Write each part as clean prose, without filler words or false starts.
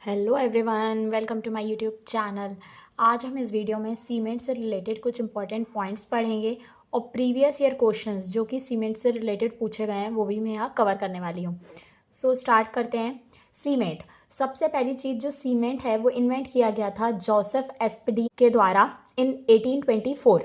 Hello everyone, welcome to my YouTube channel. आज हम इस वीडियो में सीमेंट से रिलेटेड कुछ इंपॉर्टेंट पॉइंट्स पढ़ेंगे और प्रीवियस ईयर क्वेश्चंस जो कि सीमेंट से रिलेटेड पूछे गए हैं वो भी मैं यहाँ कवर करने वाली हूँ। सो स्टार्ट करते हैं। सीमेंट, सबसे पहली चीज़ जो सीमेंट है वो इन्वेंट किया गया था जोसेफ एस्पडी के द्वारा इन 1824।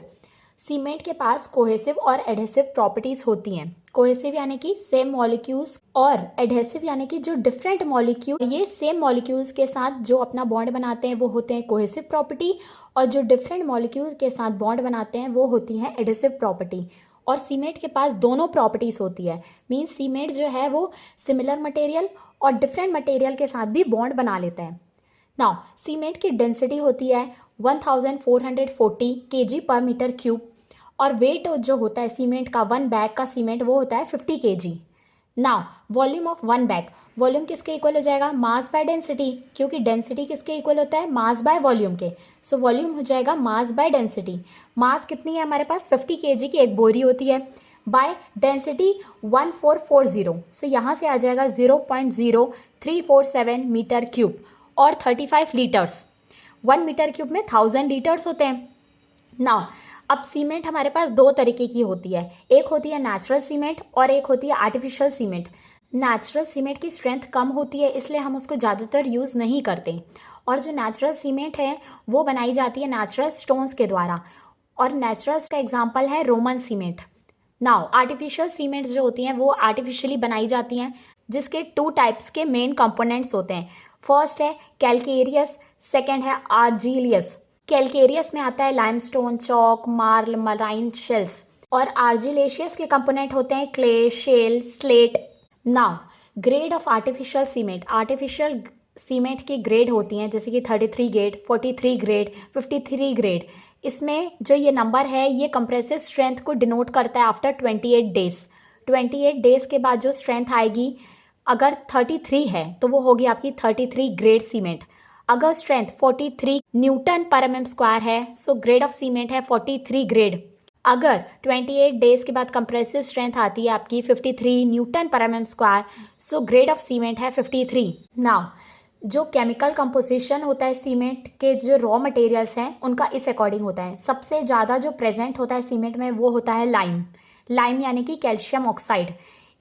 सीमेंट के पास कोहेसिव और एडहेसिव प्रॉपर्टीज़ होती हैं। कोहेसिव यानी कि सेम मॉलिक्यूल्स और एडहेसिव यानी कि जो डिफरेंट मॉलिक्यूल ये सेम मॉलिक्यूल्स के साथ जो अपना बॉन्ड बनाते हैं वो होते हैं कोहेसिव प्रॉपर्टी, और जो डिफरेंट मॉलिक्यूल्स के साथ बॉन्ड बनाते हैं वो होती हैं एडहेसिव प्रॉपर्टी। और सीमेंट के पास दोनों प्रॉपर्टीज़ होती है। मीन्स सीमेंट जो है वो सिमिलर मटेरियल और डिफरेंट मटेरियल के साथ भी बॉन्ड बना लेता है। नाउ सीमेंट की डेंसिटी होती है 1440 kg पर मीटर क्यूब, और वेट जो होता है सीमेंट का, वन बैग का सीमेंट वो होता है 50 kg। Now volume of one bag, volume किसके इक्वल हो जाएगा? मास बाय डेंसिटी, क्योंकि डेंसिटी किसके इक्वल होता है? मास बाय वॉल्यूम के। सो वॉल्यूम हो जाएगा मास बाय डेंसिटी। मास कितनी है हमारे पास? 50 kg की एक बोरी होती है, बाय डेंसिटी 1440। सो यहाँ से आ जाएगा 0.0347 मीटर क्यूब और 35 लीटर्स। 1 मीटर क्यूब में 1000 लीटर्स होते हैं। नाउ अब सीमेंट हमारे पास दो तरीके की होती है, एक होती है नेचुरल सीमेंट और एक होती है आर्टिफिशियल सीमेंट। नेचुरल सीमेंट की स्ट्रेंथ कम होती है इसलिए हम उसको ज़्यादातर यूज़ नहीं करते, और जो नेचुरल सीमेंट है वो बनाई जाती है नेचुरल स्टोन्स के द्वारा, और नेचुरल का एग्जांपल है Roman cement. Now artificial cements जो होती हैं वो आर्टिफिशियली बनाई जाती हैं, जिसके टू टाइप्स के मेन कंपोनेंट्स होते हैं। फर्स्ट है कैलकेरियस, सेकेंड है आर्जिलियस। कैलकेरियस में आता है limestone, chalk, marl, marine shells, और आर्जिलेशियस के कंपोनेंट होते हैं clay, shale, slate. Now grade of artificial cement, artificial cement की ग्रेड होती हैं जैसे कि 33 ग्रेड, 43 ग्रेड, 53 ग्रेड। इसमें जो ये नंबर है ये कंप्रेसिव स्ट्रेंथ को डिनोट करता है आफ्टर 28 डेज। 28 डेज के बाद जो स्ट्रेंथ आएगी, अगर 33 है तो वो होगी आपकी 33 ग्रेड सीमेंट। अगर strength 43 Newton per m square है सो ग्रेड ऑफ सीमेंट है 43 ग्रेड। अगर 28 डेज के बाद कंप्रेसिव स्ट्रेंथ आती है आपकी 53 newton per m square, so grade of cement है 53। नाउ जो केमिकल कंपोजिशन होता है सीमेंट के, जो रॉ मटेरियल्स हैं उनका इस अकॉर्डिंग होता है। सबसे ज़्यादा जो प्रेजेंट होता है सीमेंट में वो होता है लाइम। लाइम यानी कि कैल्शियम ऑक्साइड,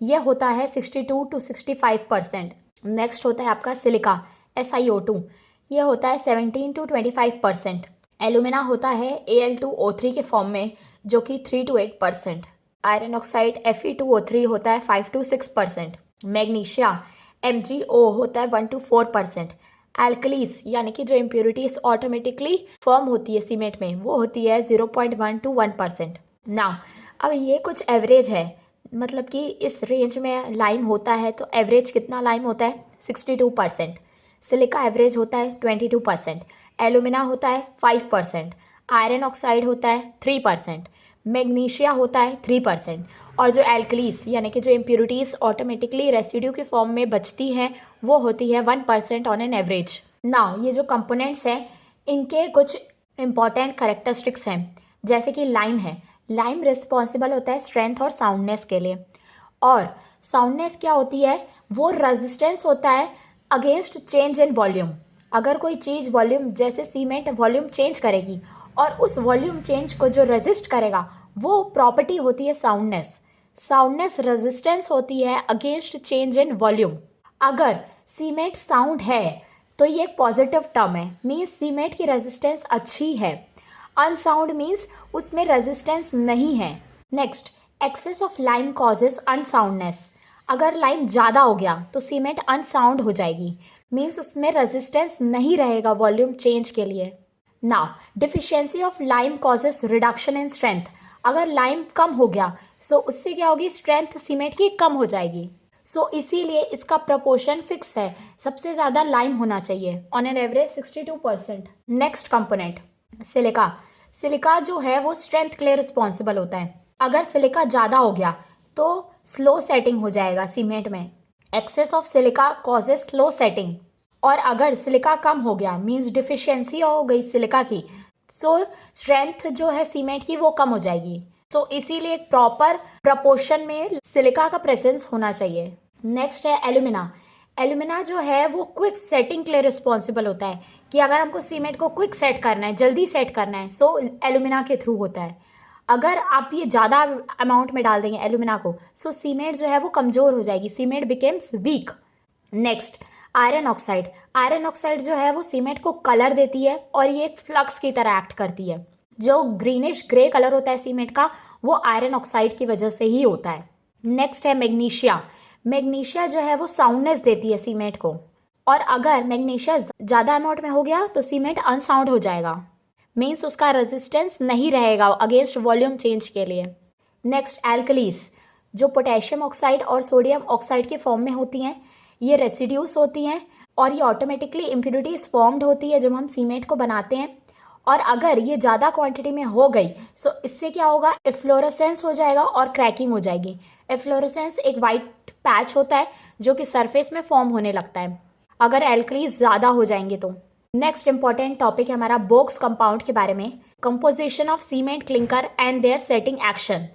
ये होता है 62 to 65%। नेक्स्ट होता है आपका सिलिका, SiO2, ये होता है 17 to 25%। एलुमिना होता है Al2O3 के फॉर्म में जो कि 3 to 8%। आयरन ऑक्साइड Fe2O3 होता है 5 to 6%। मैग्नीशिया MgO होता है 1 to 4%। एल्कलीस यानी कि जो इम्प्योरिटीज ऑटोमेटिकली फॉर्म होती है सीमेंट में वो होती है 0.1 to 1%। नाउ अब ये कुछ एवरेज है, मतलब कि इस रेंज में लाइम होता है तो एवरेज कितना लाइम होता है? 62%। सिलिका एवरेज होता है 22%। एलुमिना होता है 5%। आयरन ऑक्साइड होता है 3%। मैग्नीशिया होता है 3%। और जो एल्कलीस यानी कि जो इम्प्योरिटीज़ ऑटोमेटिकली रेसिड्यू के फॉर्म में बचती हैं वो होती है 1% ऑन एन एवरेज। नाउ ये जो कंपोनेंट्स हैं इनके कुछ इंपॉर्टेंट करेक्टरिस्टिक्स हैं, जैसे कि लाइम है। लाइम रिस्पॉन्सिबल होता है स्ट्रेंथ और साउंडनेस के लिए, और साउंडनेस क्या होती है? वो रेजिस्टेंस होता है अगेंस्ट चेंज इन वॉल्यूम। अगर कोई चीज़ वॉल्यूम, जैसे सीमेंट वॉल्यूम चेंज करेगी और उस वॉल्यूम चेंज को जो रेजिस्ट करेगा वो प्रॉपर्टी होती है साउंडनेस। साउंडनेस रेजिस्टेंस होती है अगेंस्ट चेंज इन वॉल्यूम। अगर सीमेंट साउंड है तो ये एक पॉजिटिव टर्म है, मीन्स सीमेंट की रेजिस्टेंस अच्छी है। अनसाउंड मीन्स उसमें रेजिस्टेंस नहीं है। Next, excess of lime causes unsoundness. अगर लाइम ज़्यादा हो गया तो सीमेंट अनसाउंड हो जाएगी, मीन्स उसमें रेजिस्टेंस नहीं रहेगा वॉल्यूम चेंज के लिए। Now deficiency of lime causes reduction in strength. अगर लाइम कम हो गया सो उससे क्या होगी? स्ट्रेंथ सीमेंट की कम हो जाएगी। सो इसीलिए इसका प्रपोर्शन फिक्स है, सबसे ज़्यादा लाइम होना चाहिए, on an average 62%। Next component silica. Silica जो है वो स्ट्रेंथ के लिए रिस्पॉन्सिबल होता है। अगर सिलिका ज़्यादा हो गया तो स्लो सेटिंग हो जाएगा सीमेंट में। Excess of silica causes slow setting. और अगर सिलिका कम हो गया मींस डिफिशियंसी हो गई सिलिका की, सो स्ट्रेंथ जो है सीमेंट की वो कम हो जाएगी। सो इसीलिए एक प्रॉपर प्रपोर्शन में सिलिका का प्रेजेंस होना चाहिए। नेक्स्ट है एल्यूमिना। एल्यूमिना जो है वो क्विक सेटिंग के लिए रिस्पॉन्सिबल होता है कि अगर हमको सीमेंट को क्विक सेट करना है, जल्दी सेट करना है, सो एल्यूमिना के थ्रू होता है। अगर आप ये ज़्यादा अमाउंट में डाल देंगे एल्यूमिना को, सो सीमेंट जो है वो कमज़ोर हो जाएगी, cement becomes weak. Next, iron oxide. Iron oxide जो है वो सीमेंट को कलर देती है और ये एक फ्लक्स की तरह एक्ट करती है। जो ग्रीनिश ग्रे कलर होता है सीमेंट का, वो आयरन ऑक्साइड की वजह से ही होता है। नेक्स्ट है मैग्नीशिया। मैग्नीशिया जो है वो साउंडनेस देती है सीमेंट को, और अगर मैग्नीशिया ज़्यादा अमाउंट में हो गया तो सीमेंट अनसाउंड हो जाएगा, मीन्स उसका रेजिस्टेंस नहीं रहेगा अगेंस्ट वॉल्यूम चेंज के लिए। नेक्स्ट, एल्कलीस, जो पोटेशियम ऑक्साइड और सोडियम ऑक्साइड के फॉर्म में होती हैं, ये रेसिड्यूस होती हैं और ये ऑटोमेटिकली इम्प्योरिटीज फॉर्म्ड होती है जब हम सीमेंट को बनाते हैं। और अगर ये ज़्यादा क्वांटिटी में हो गई सो इससे क्या होगा, एफ्लोरेसेंस हो जाएगा और क्रैकिंग हो जाएगी। एफ्लोरेसेंस एक वाइट पैच होता है जो कि सरफेस में फॉर्म होने लगता है अगर एल्कलीज ज़्यादा हो जाएंगे तो। नेक्स्ट इंपॉर्टेंट टॉपिक है हमारा बोक्स कंपाउंड के बारे में, composition of cement clinker and their setting action.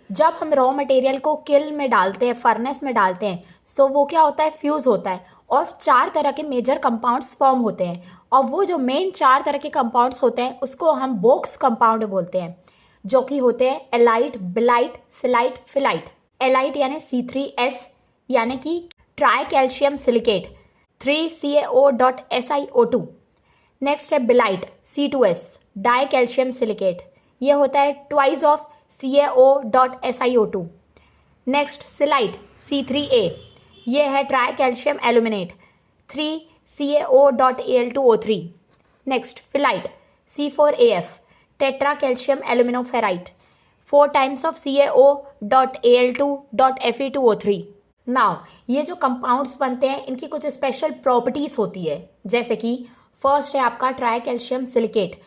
जब हम रॉ मटेरियल को किल्न में डालते हैं, फर्नेस में डालते हैं, तो वो क्या होता है, फ्यूज़ होता है और 4 तरह के मेजर कंपाउंड्स फॉर्म होते हैं। और वो जो मेन 4 तरह के कंपाउंड्स होते हैं उसको हम बोक्स कंपाउंड बोलते हैं, जो कि होते हैं एलाइट, बिलाइट, सिलाइट, फिलाइट। एलाइट यानी C3S यानी कि try calcium silicate 3CaO.SiO2। Next है बिलाइट C2S डाई कैल्शियम सिलिकेट, ये होता है twice of CaO.SiO2। Next scheelite C3A, ये है tri calcium aluminate 3CaO.Al2O3। Next felite C4AF tetra calcium aluminoferrite 4 times of CaO.Al2.Fe2O3। Now ये जो कंपाउंड्स बनते हैं इनकी कुछ स्पेशल प्रॉपर्टीज़ होती है, जैसे कि फर्स्ट है आपका ट्राई कैल्शियम सिलिकेट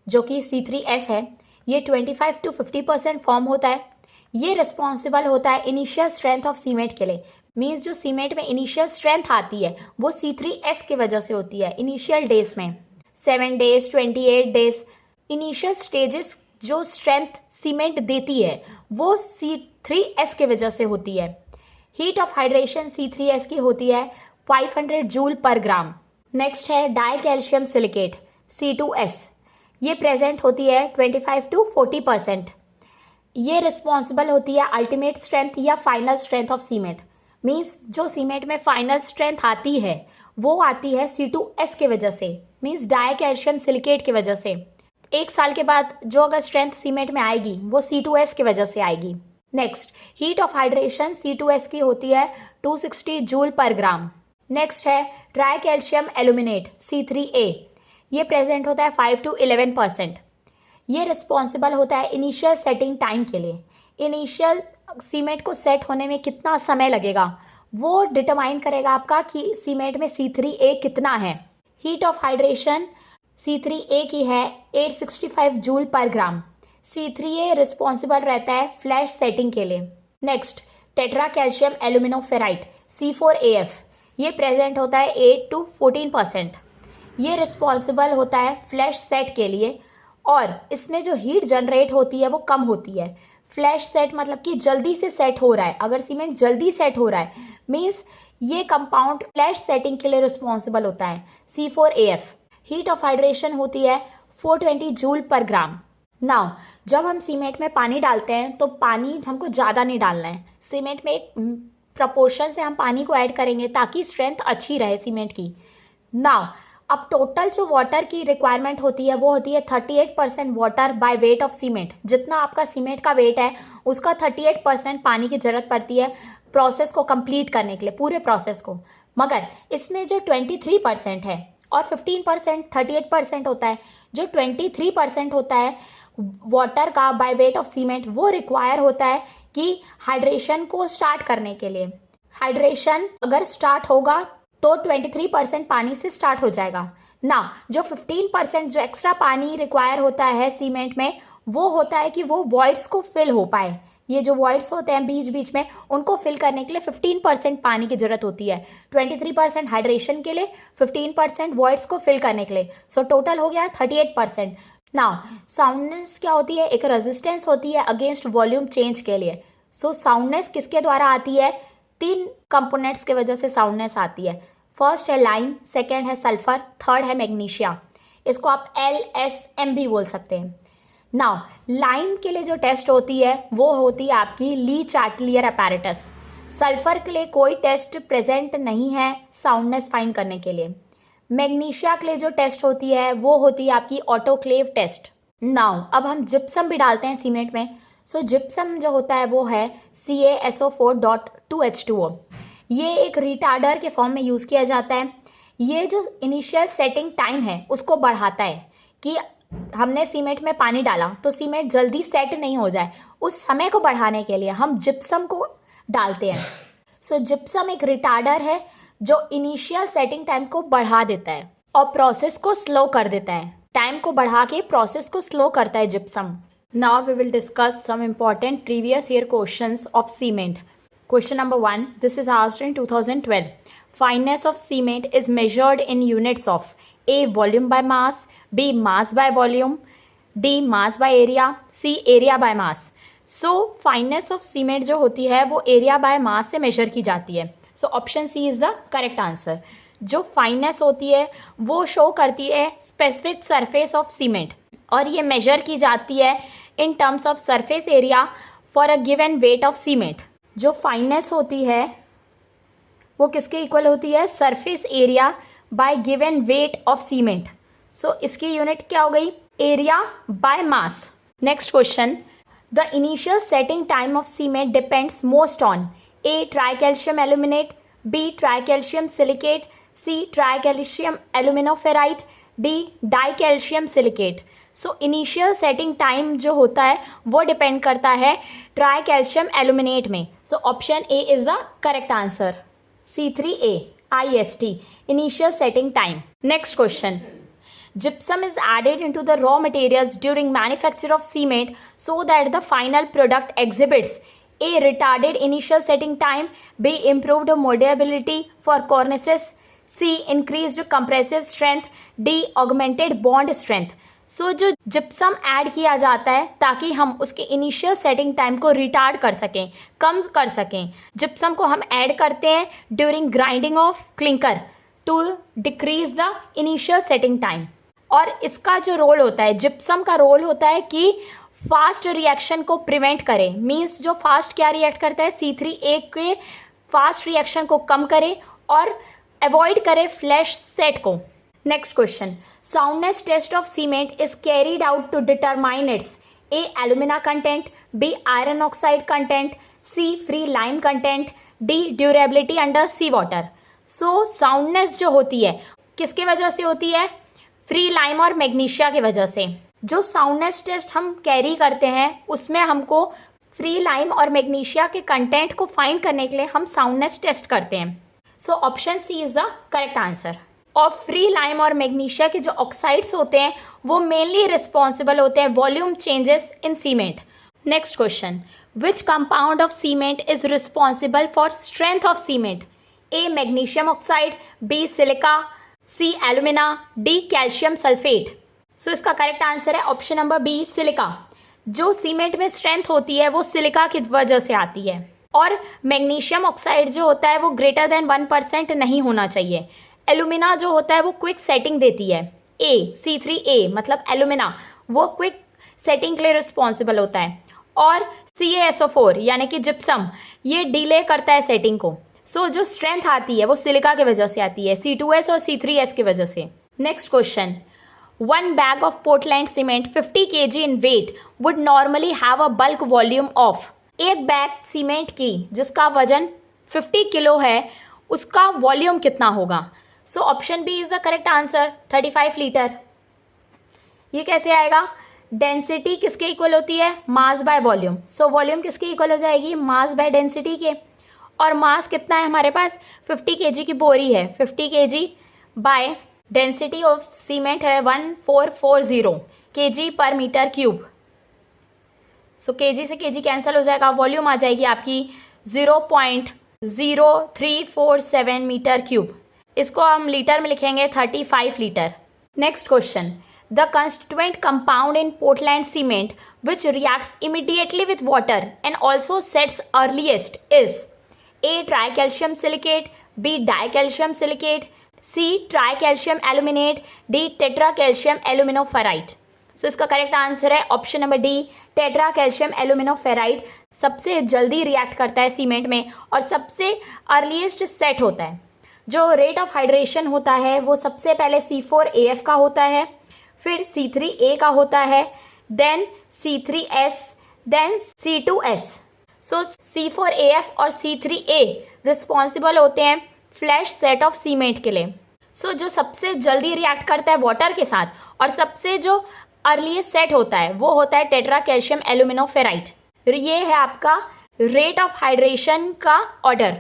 जो कि C3S है, ये 25 to 50% फॉर्म होता है। ये रिस्पॉन्सिबल होता है इनिशियल स्ट्रेंथ ऑफ सीमेंट के लिए, मीन्स जो सीमेंट में इनिशियल स्ट्रेंथ आती है वो C3S की वजह से होती है। इनिशियल डेज में 7 days 28 days इनिशियल स्टेजेस जो स्ट्रेंथ सीमेंट देती है वो C3S की वजह से होती है। हीट ऑफ हाइड्रेशन C3S की होती है 500 जूल पर ग्राम। नेक्स्ट है डाई कैल्शियम सिलिकेट C2S, ये प्रेजेंट होती है 25 to 40%। ये रिस्पॉन्सिबल होती है अल्टीमेट स्ट्रेंथ या final strength of cement, means जो सीमेंट में फाइनल स्ट्रेंथ आती है वो आती है C2S की वजह से, मीन्स डाई कैल्शियम सिलिकेट की वजह से। 1 साल के बाद जो अगर स्ट्रेंथ सीमेंट में आएगी वो C2S की वजह से आएगी। Next, heat of hydration C2S की होती है 260 जूल पर ग्राम। नेक्स्ट है ट्राई कैल्शियम एल्यूमिनेट C3A, ये प्रेजेंट होता है 5 to 11%। ये रिस्पॉन्सिबल होता है इनिशियल सेटिंग टाइम के लिए। इनिशियल सीमेंट को सेट होने में कितना समय लगेगा वो डिटरमाइन करेगा आपका कि सीमेंट में C3A कितना है। हीट ऑफ हाइड्रेशन C3A की है 865 जूल पर ग्राम। C3A रिस्पॉन्सिबल रहता है फ्लैश सेटिंग के लिए। नेक्स्ट, टेट्रा कैल्शियम एल्यूमिनोफेराइट C4AF, ये प्रेजेंट होता है 8 to 14%। ये रिस्पॉन्सिबल होता है फ्लैश सेट के लिए और इसमें जो हीट जनरेट होती है वो कम होती है। फ्लैश सेट मतलब कि जल्दी से सेट हो रहा है, अगर सीमेंट जल्दी सेट हो रहा है मीन्स ये कंपाउंड फ्लैश सेटिंग के लिए रिस्पॉन्सिबल होता है C4AF। हीट ऑफ हाइड्रेशन होती है 420 जूल पर ग्राम। नाउ जब हम सीमेंट में पानी डालते हैं तो पानी हमको ज़्यादा नहीं डालना है, सीमेंट में एक प्रपोर्शन से हम पानी को ऐड करेंगे ताकि स्ट्रेंथ अच्छी रहे सीमेंट की। नाउ अब टोटल जो वाटर की रिक्वायरमेंट होती है वो होती है 38% water by weight of cement. जितना आपका सीमेंट का वेट है उसका 38% पानी की ज़रूरत पड़ती है प्रोसेस को कंप्लीट करने के लिए, पूरे प्रोसेस को। मगर इसमें जो 23% है और 15% 38% होता है, जो 23% होता है वाटर का बाय वेट ऑफ सीमेंट वो रिक्वायर होता है कि हाइड्रेशन को स्टार्ट करने के लिए। हाइड्रेशन अगर स्टार्ट होगा तो 23% पानी से स्टार्ट हो जाएगा ना। जो 15% जो एक्स्ट्रा पानी रिक्वायर होता है सीमेंट में वो होता है कि वो वॉइड्स को फिल हो पाए। ये जो वॉइड्स होते हैं बीच बीच में उनको फिल करने के लिए 15% पानी की ज़रूरत होती है। 23% हाइड्रेशन के लिए, 15% वॉइड्स को फिल करने के लिए, सो टोटल हो गया 38%। नाउ साउंडनेस क्या होती है, एक रेजिस्टेंस होती है अगेंस्ट वॉल्यूम चेंज के लिए। सो साउंडनेस किसके द्वारा आती है, 3 कंपोनेंट्स की वजह से साउंडनेस आती है। फर्स्ट है लाइम, सेकेंड है सल्फर, थर्ड है मैग्नीशिया। इसको आप LSM भी बोल सकते हैं। नाउ लाइम के लिए जो टेस्ट होती है वो होती है आपकी ली चार्टिलियर अपैरेटस। सल्फर के लिए कोई टेस्ट प्रेजेंट नहीं है साउंडनेस फाइंड करने के लिए। मैग्नीशिया के लिए जो टेस्ट होती है वो होती है आपकी ऑटोक्लेव टेस्ट। नाउ अब हम जिप्सम भी डालते हैं सीमेंट में। सो जिप्सम जो होता है वो है CaSO4.2H2O। ये एक रिटार्डर के फॉर्म में यूज़ किया जाता है। ये जो इनिशियल सेटिंग टाइम है उसको बढ़ाता है कि हमने सीमेंट में पानी डाला तो सीमेंट जल्दी सेट नहीं हो जाए, उस समय को बढ़ाने के लिए हम जिप्सम को डालते हैं। सो जिप्सम एक रिटार्डर है जो इनिशियल सेटिंग टाइम को बढ़ा देता है और प्रोसेस को स्लो कर देता है। टाइम को बढ़ा के प्रोसेस को स्लो करता है gypsum. Now we will discuss some important previous year questions of cement. Question number 1. This is asked in 2012. Fineness of cement is measured in units of A. Volume by mass, B. Mass by volume, D. Mass by area, C. Area by mass. So fineness of cement जो होती है वो area by mass से measure की जाती है। So option C is the correct answer. जो fineness होती है वो show करती है specific surface of cement और ये measure की जाती है in terms of surface area for a given weight of cement. जो फाइनेस होती है वो किसके इक्वल होती है? Surface area by given weight of cement. So इसकी यूनिट क्या हो गई? Area by mass. Next question, the initial setting time of cement depends most on A. Tricalcium aluminate, B. Tricalcium silicate, C. Tricalcium aluminoferrite, D. Dicalcium silicate. So initial setting time जो होता है वो depend करता है tricalcium aluminate में। So option A is the correct answer, C3A IST initial setting time. Next question, gypsum is added into the raw materials during manufacture of cement so that the final product exhibits A. retarded initial setting time, B. improved moldability for cornices, C. increased compressive strength, D. augmented bond strength। सो जो gypsum add किया जाता है ताकि हम उसके initial setting time को retard कर सकें, कम कर सकें। जिप्सम को हम ऐड करते हैं during grinding of clinker to decrease the initial setting time. और इसका जो रोल होता है, जिप्सम का रोल होता है कि फास्ट रिएक्शन को प्रिवेंट करे। मींस जो फास्ट क्या रिएक्ट करता है? C3A के फास्ट रिएक्शन को कम करे और अवॉइड करे फ्लैश सेट को। Next question, soundness test of cement is carried out to determine its A. alumina content, B. iron oxide content, C. free lime content, D. durability under sea water। So soundness जो होती है किसके वजह से होती है? Free lime और magnesia की वजह से। जो साउंडनेस टेस्ट हम कैरी करते हैं उसमें हमको फ्री लाइम और मैग्नीशिया के कंटेंट को फाइंड करने के लिए हम साउंडनेस टेस्ट करते हैं। So option C is the correct answer. और फ्री लाइम और मैग्नीशिया के जो ऑक्साइड्स होते हैं वो मेनली रिस्पॉन्सिबल होते हैं volume changes in cement. Next question, which compound of cement is responsible for strength of cement? A. Magnesium oxide, B. Silica, C. Alumina, D. Calcium sulphate. So इसका correct answer है option number B, silica. जो cement में strength होती है वो silica की वजह से आती है। और मैग्नीशियम ऑक्साइड जो होता है वो ग्रेटर देन 1% नहीं होना चाहिए। एलुमिना जो होता है वो क्विक सेटिंग देती है। C3A मतलब एलुमिना वो क्विक सेटिंग के लिए रिस्पॉन्सिबल होता है। और CaSO4 यानी कि जिप्सम ये डिले करता है सेटिंग को। सो जो स्ट्रेंथ आती है वो सिलिका की वजह से आती है, C2S और C3S की वजह से। Next question, 1 bag of Portland cement 50 kg in weight would normally have a bulk volume of। एक बैग सीमेंट की जिसका वजन 50 किलो है उसका वॉल्यूम कितना होगा? So option B is the correct answer, 35 litre. ये कैसे आएगा? डेंसिटी किसके इक्वल होती है? Mass by volume. So volume किसके इक्वल हो जाएगी? मास बाय डेंसिटी के। और मास कितना है हमारे पास? 50 kg की बोरी है, 50 kg by density of cement है 1440 kg पर मीटर क्यूब। सो kg से kg कैंसिल हो जाएगा, वॉल्यूम आ जाएगी आपकी 0.0347 मीटर क्यूब। इसको हम लीटर में लिखेंगे 35 litre. Next question, the constituent compound in Portland cement which reacts immediately with water and also sets earliest is A tri calcium silicate, B di calcium silicate, C tri calcium aluminate, D tetra calcium aluminoferrite. So इसका correct answer है option number D, tetra calcium aluminoferrite सबसे जल्दी react करता है cement में और सबसे earliest set होता है। जो रेट ऑफ हाइड्रेशन होता है वो सबसे पहले C4AF का होता है, फिर C3A का होता है, देन C3S, देन C2S। सो C4AF और C3A रिस्पॉन्सिबल होते हैं फ्लैश सेट ऑफ सीमेंट के लिए। सो जो सबसे जल्दी रिएक्ट करता है वाटर के साथ और सबसे जो अर्लीस्ट सेट होता है वो होता है टेट्रा कैल्शियम एल्यूमिनोफेराइट। ये है आपका रेट ऑफ हाइड्रेशन का order.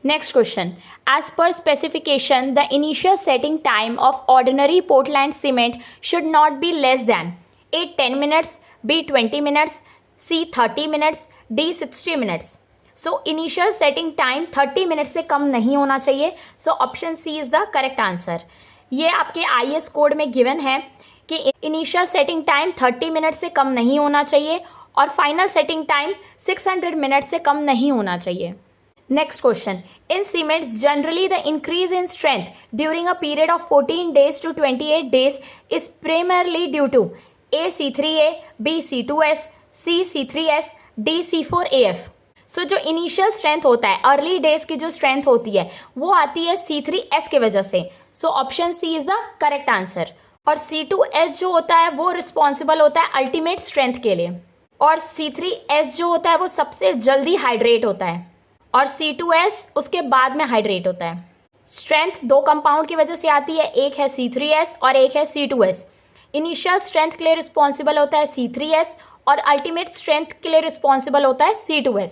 Next question, as per specification the initial setting time of ordinary Portland cement should not be less than A 10 minutes, B 20 minutes, C 30 minutes, D 60 minutes. So initial setting time 30 minute से कम नहीं होना चाहिए। So option C is the correct answer. ये आपके IS code में given है कि इनिशियल सेटिंग टाइम 30 मिनट से कम नहीं होना चाहिए और फाइनल सेटिंग टाइम 600 मिनट से कम नहीं होना चाहिए। Next question, in cements generally the increase in strength during a period of 14 days to 28 days is primarily due to A C3A, B C2S, C C3S, D C4AF। So जो initial strength होता है, early days की जो strength होती है वो आती है C3S के वजह से। So option C is the correct answer. और C2S जो होता है वो रिस्पॉन्सिबल होता है अल्टीमेट स्ट्रेंथ के लिए, और C3S जो होता है वो सबसे जल्दी हाइड्रेट होता है और C2S उसके बाद में हाइड्रेट होता है। स्ट्रेंथ दो कंपाउंड की वजह से आती है, एक है C3S और एक है C2S। इनिशियल स्ट्रेंथ के लिए रिस्पॉन्सिबल होता है C3S और अल्टीमेट स्ट्रेंथ के लिए रिस्पॉन्सिबल होता है C2S।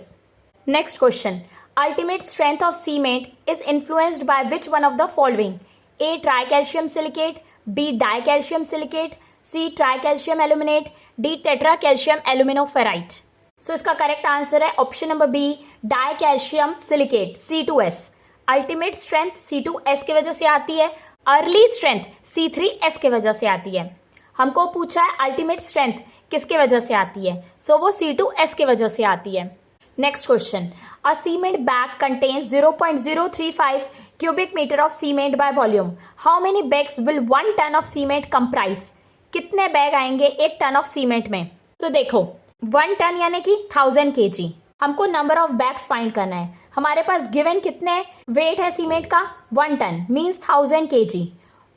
Next question, ultimate strength of cement is influenced by which one of the following? A tri calcium silicate, B di calcium silicate, C tri calcium aluminate, D tetra calcium aluminoferrite. So इसका correct answer है option number B, di calcium silicate C2S। Ultimate strength C2S की वजह से आती है, early strength C3S की वजह से आती है। हमको पूछा है अल्टीमेट स्ट्रेंथ किसके वजह से आती है, सो वो C2S की वजह से आती है। Next question, a cement bag contains 0.035 cubic metre of cement by volume. How many bags will 1 ton of cement comprise? कितने बैग आएंगे 1 टन ऑफ सीमेंट में? तो देखो 1 टन यानी कि 1000 kg। हमको नंबर ऑफ बैग्स फाइंड करना है। हमारे पास गिवन कितने वेट है सीमेंट का? 1 टन मीन्स 1000 kg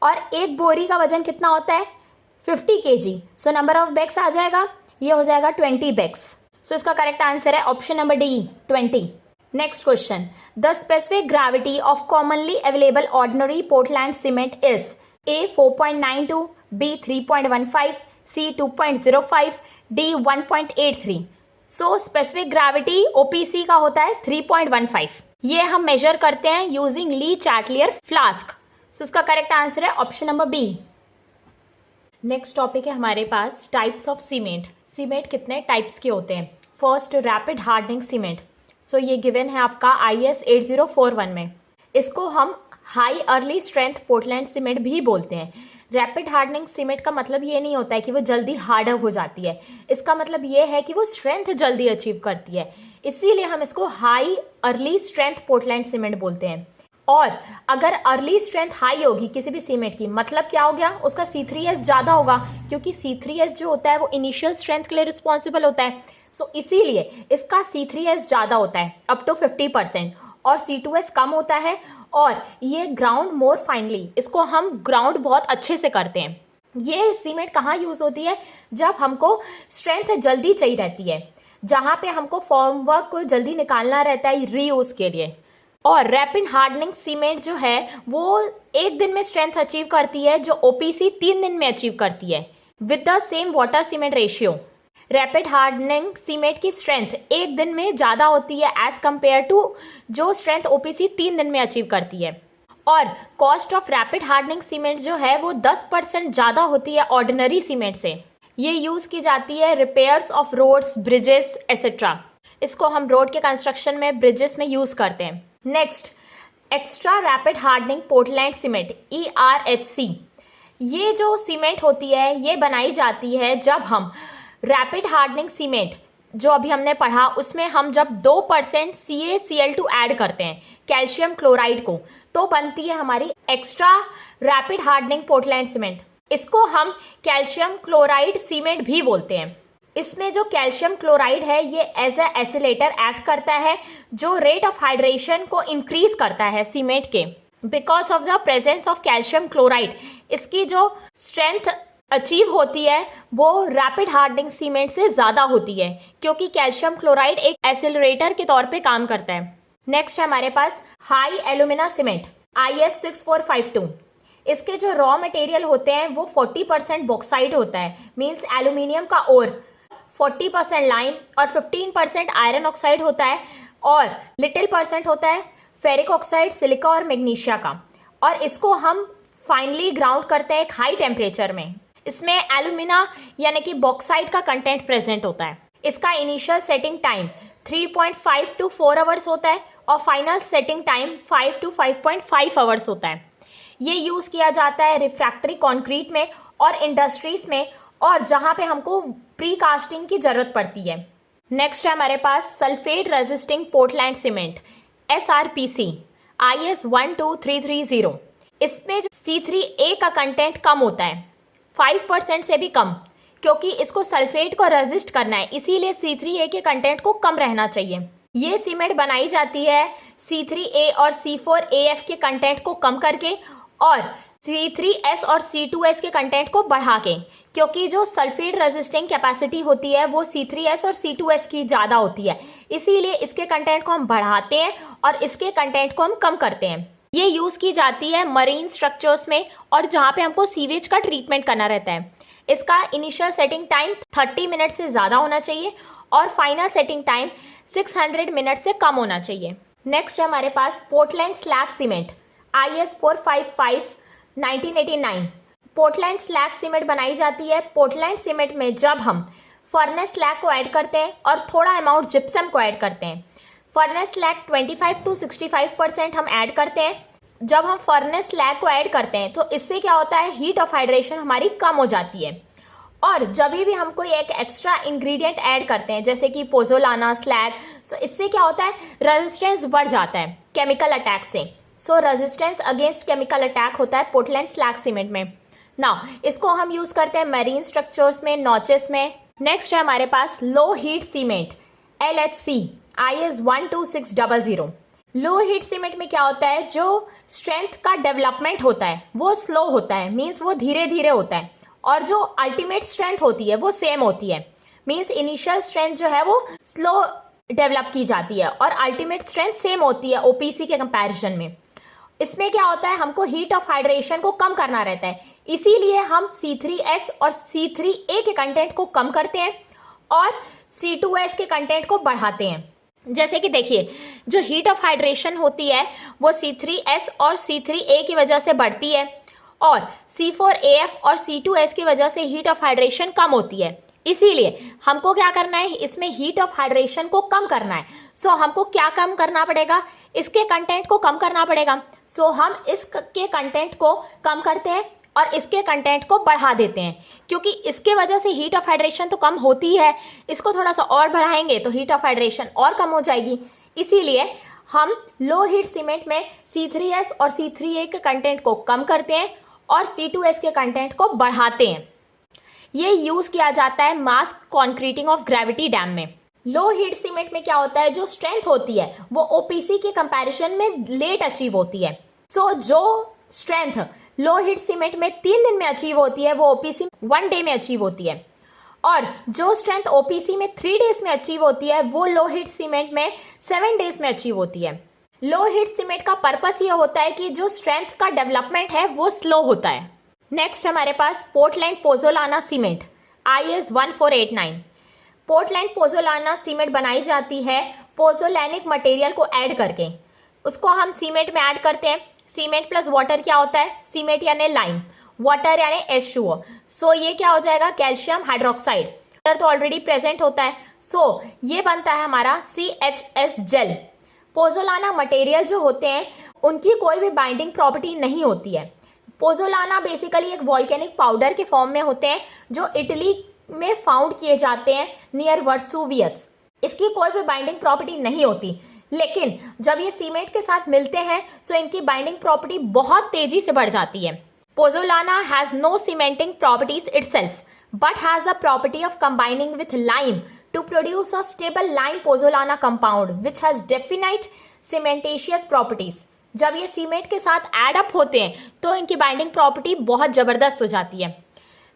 और एक बोरी का वजन कितना होता है? 50 kg। So number of bags आ जाएगा, ये हो जाएगा 20 बैग्स। सो इसका करेक्ट आंसर है option number D 20। Next question, the specific gravity of commonly available ordinary Portland cement is A 4.92, B 3.15, C 2.05, D 1.83। So specific gravity OPC का होता है 3.15। ये हम मेजर करते हैं using Le Chatelier flask. So इसका correct answer है option number B. Next topic है हमारे पास टाइप्स ऑफ सीमेंट। सीमेंट कितने टाइप्स के होते हैं? First, rapid hardening cement. So ये गिवन है आपका IS 8041 में। इसको हम high early strength Portland cement भी बोलते हैं। रैपिड हार्डनिंग सीमेंट का मतलब ये नहीं होता है कि वो जल्दी हार्डर हो जाती है, इसका मतलब ये है कि वो स्ट्रेंथ जल्दी अचीव करती है, इसीलिए हम इसको high early strength Portland cement बोलते हैं। और अगर अर्ली स्ट्रेंथ हाई होगी किसी भी सीमेंट की, मतलब क्या हो गया? उसका C3S ज़्यादा होगा, क्योंकि C3S जो होता है वो इनिशियल स्ट्रेंथ के लिए रिस्पॉन्सिबल होता है। सो इसीलिए इसका C3S ज़्यादा होता है अप टू 50% और C2S कम होता है। और ये ग्राउंड मोर फाइनली, इसको हम ग्राउंड बहुत अच्छे से करते हैं। ये सीमेंट कहाँ यूज़ होती है? जब हमको स्ट्रेंथ जल्दी चाहिए रहती है, जहाँ पे हमको फॉर्मवर्क को जल्दी निकालना रहता है रीयूज़ के लिए। और रैपिड हार्डनिंग सीमेंट जो है वो 1 दिन में स्ट्रेंथ अचीव करती है, जो OPC 3 दिन में अचीव करती है with the same water cement ratio. Rapid hardening cement की स्ट्रेंथ 1 दिन में ज़्यादा होती है एज कंपेयर टू जो स्ट्रेंथ OPC 3 दिन में अचीव करती है। और cost of rapid hardening cement जो है वो 10% ज़्यादा होती है ऑर्डिनरी सीमेंट से। ये यूज़ की जाती है repairs of roads, bridges etcetera. इसको हम रोड के कंस्ट्रक्शन में, ब्रिजेस में यूज़ करते हैं। Next, extra rapid hardening Portland cement ERHC। ये जो सीमेंट होती है ये बनाई जाती है जब हम रैपिड हार्डनिंग सीमेंट जो अभी हमने पढ़ा उसमें हम जब 2% CaCl2 ऐड करते हैं कैल्शियम क्लोराइड को, तो बनती है हमारी extra rapid hardening Portland cement. इसको हम कैल्शियम क्लोराइड सीमेंट भी बोलते हैं। इसमें जो कैल्शियम क्लोराइड है ये एज अ एसिलेटर एक्ट करता है, जो रेट ऑफ हाइड्रेशन को इंक्रीज करता है सीमेंट के। Because of the presence of calcium chloride इसकी जो स्ट्रेंथ अचीव होती है वो रैपिड हार्डनिंग सीमेंट से ज़्यादा होती है, क्योंकि कैल्शियम क्लोराइड एक एसिलरेटर के तौर पे काम करता है। नेक्स्ट है हमारे पास हाई एल्यूमिना सीमेंट IS 6452। इसके जो रॉ मटेरियल होते हैं वो 40% बॉक्साइट होता है, मीन्स एल्यूमिनियम का ओर, 40% लाइम और 15% आयरन ऑक्साइड होता है, और लिटिल परसेंट होता है फेरिक ऑक्साइड, सिलिका और मैग्नीशिया का। और इसको हम फाइनली ग्राउंड करते हैं एक हाई टेम्परेचर में। इसमें एल्यूमिना यानी कि बॉक्साइट का कंटेंट प्रेजेंट होता है। इसका initial setting time 3.5 to 4 hours होता है और final setting time 5 to 5.5 hours होता है। ये यूज़ किया जाता है रिफ्रैक्टरी कंक्रीट में और इंडस्ट्रीज में, और जहाँ पे हमको प्री कास्टिंग की ज़रूरत पड़ती है। नेक्स्ट है हमारे पास sulphate resisting Portland cement SRPC IS 12330। इसमें C3A का कंटेंट कम होता है, 5% से भी कम, क्योंकि इसको सल्फेट को रेजिस्ट करना है, इसीलिए C3A के कंटेंट को कम रहना चाहिए। ये सीमेंट बनाई जाती है C3A और C4AF के कंटेंट को कम करके और C3S और C2S के कंटेंट को बढ़ा के, क्योंकि जो सल्फेट रेजिस्टिंग कैपेसिटी होती है वो C3S और C2S की ज़्यादा होती है, इसीलिए इसके कंटेंट को हम बढ़ाते हैं और इसके कंटेंट को हम कम करते हैं। ये यूज़ की जाती है मरीन स्ट्रक्चर्स में और जहाँ पे हमको सीवेज का ट्रीटमेंट करना रहता है। इसका इनिशियल सेटिंग टाइम 30 मिनट से ज़्यादा होना चाहिए और फाइनल सेटिंग टाइम 600 मिनट से कम होना चाहिए। नेक्स्ट है हमारे पास Portland slag cement IS 455 1989। Portland slag cement बनाई जाती है। पोर्टलैंड सीमेंट में जब हम फर्नेस स्लैग को ऐड करते हैं और थोड़ा अमाउंट जिप्सम को ऐड करते हैं, फर्नेस स्लैग 25 to 65% हम ऐड करते हैं। जब हम फर्नेस स्लैग को ऐड करते हैं तो इससे क्या होता है, हीट ऑफ हाइड्रेशन हमारी कम हो जाती है। और जब भी हम कोई एक एक्स्ट्रा इंग्रेडिएंट ऐड करते हैं जैसे कि पोजोलाना स्लैग, सो इससे क्या होता है, रेजिस्टेंस बढ़ जाता है केमिकल अटैक से। सो रेजिस्टेंस अगेंस्ट केमिकल अटैक होता है पोर्टलैंड स्लैग सीमेंट में। ना इसको हम यूज़ करते हैं मैरीन स्ट्रक्चर्स में, नॉचेस में। नेक्स्ट है हमारे पास low heat cement LHC IS 12600। Low heat cement में क्या होता है, जो स्ट्रेंथ का डेवलपमेंट होता है वो स्लो होता है, मीन्स वो धीरे धीरे होता है, और जो अल्टीमेट स्ट्रेंथ होती है वो सेम होती है, मीन्स इनिशियल स्ट्रेंथ जो है वो स्लो डेवलप की जाती है और अल्टीमेट स्ट्रेंथ सेम होती है OPC के कंपैरिजन में। इसमें क्या होता है, हमको हीट ऑफ हाइड्रेशन को कम करना रहता है, इसीलिए हम C3S और C3A के कंटेंट को कम करते हैं और C2S के कंटेंट को बढ़ाते हैं। जैसे कि देखिए, जो हीट ऑफ हाइड्रेशन होती है वो C3S और C3A की वजह से बढ़ती है और C4AF और C2S की वजह से हीट ऑफ हाइड्रेशन कम होती है। इसीलिए हमको क्या करना है, इसमें हीट ऑफ हाइड्रेशन को कम करना है। सो हमको क्या कम करना पड़ेगा, इसके कंटेंट को कम करना पड़ेगा। सो हम इसके कंटेंट को कम करते हैं और इसके कंटेंट को बढ़ा देते हैं, क्योंकि इसके वजह से हीट ऑफ हाइड्रेशन तो कम होती है, इसको थोड़ा सा और बढ़ाएंगे तो हीट ऑफ हाइड्रेशन और कम हो जाएगी। इसीलिए हम लो हीट सीमेंट में C3S और C3A के कंटेंट को कम करते हैं और C2S के कंटेंट को बढ़ाते हैं। ये यूज़ किया जाता है मास कॉन्क्रीटिंग ऑफ ग्रेविटी डैम में। लो हीट सीमेंट में क्या होता है, जो स्ट्रेंथ होती है वो OPC के कंपैरिजन में लेट अचीव होती है। सो जो स्ट्रेंथ लो हीट सीमेंट में 3 दिन में अचीव होती है वो OPC 1 डे में अचीव होती है, और जो स्ट्रेंथ OPC में 3 डेज में अचीव होती है वो लो हीट सीमेंट में 7 डेज में अचीव होती है। लो हीट सीमेंट का पर्पस ये होता है कि जो स्ट्रेंथ का डेवलपमेंट है वो स्लो होता है। नेक्स्ट हमारे पास Portland pozzolana cement IS 1489। Portland pozzolana cement बनाई जाती है पोजोलैनिक मटेरियल को ऐड करके। उसको हम सीमेंट में ऐड करते हैं। सीमेंट प्लस वाटर क्या होता है, सीमेंट यानी लाइम, वाटर यानी H2O। सो ये क्या हो जाएगा, कैल्शियम हाइड्रोक्साइड। वाटर तो ऑलरेडी प्रेजेंट होता है, सो ये बनता है हमारा CHS जेल। पोजोलाना मटेरियल जो होते हैं उनकी कोई भी बाइंडिंग प्रॉपर्टी नहीं होती है। पोजोलाना बेसिकली एक वॉल्केनिक पाउडर के फॉर्म में होते हैं जो इटली में फाउंड किए जाते हैं नियर वर्सुवियस। इसकी कोई भी बाइंडिंग प्रॉपर्टी नहीं होती, लेकिन जब ये सीमेंट के साथ मिलते हैं तो इनकी बाइंडिंग प्रॉपर्टी बहुत तेजी से बढ़ जाती है। Pozzolana has no cementing properties itself but has the property of combining with lime to produce a stable lime pozzolana compound which has definite cementitious properties। जब ये सीमेंट के साथ एड अप होते हैं तो इनकी बाइंडिंग प्रॉपर्टी बहुत ज़बरदस्त हो जाती है।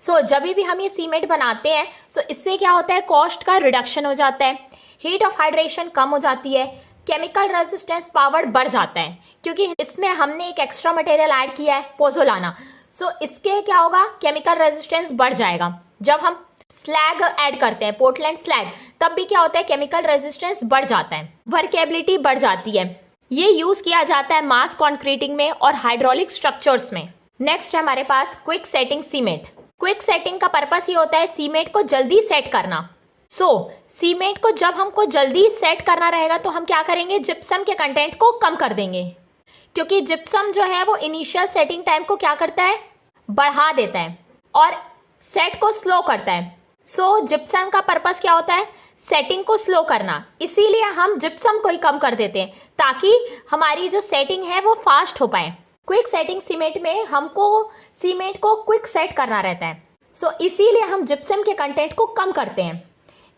जब भी हम ये सीमेंट बनाते हैं इससे क्या होता है, कॉस्ट का रिडक्शन हो जाता है, हीट ऑफ हाइड्रेशन कम हो जाती है, केमिकल रेजिस्टेंस पावर बढ़ जाता है क्योंकि इसमें हमने एक एक्स्ट्रा मटेरियल ऐड किया है पोज़ोलाना। इसके क्या होगा, केमिकल रेजिस्टेंस बढ़ जाएगा। जब हम स्लैग ऐड करते हैं, पोर्टलैंड स्लैग, तब भी क्या होता है, केमिकल रेजिस्टेंस बढ़ जाता है, वर्केबिलिटी बढ़ जाती है। ये यूज किया जाता है मास कॉन्क्रीटिंग में और हाइड्रोलिक स्ट्रक्चर्स में। नेक्स्ट है हमारे पास quick setting cement. Quick setting का पर्पस ये होता है सीमेंट को जल्दी सेट करना। सीमेंट को जब हमको जल्दी सेट करना रहेगा तो हम क्या करेंगे, जिप्सम के कंटेंट को कम कर देंगे क्योंकि जिप्सम जो है वो इनिशियल सेटिंग टाइम को क्या करता है, बढ़ा देता है और सेट को स्लो करता है। जिप्सम का पर्पस क्या होता है, सेटिंग को स्लो करना, इसीलिए हम जिप्सम को ही कम कर देते हैं ताकि हमारी जो सेटिंग है वो फास्ट हो पाए। क्विक सेटिंग सीमेंट में हमको सीमेंट को क्विक सेट करना रहता है, इसीलिए हम जिप्सम के कंटेंट को कम करते हैं।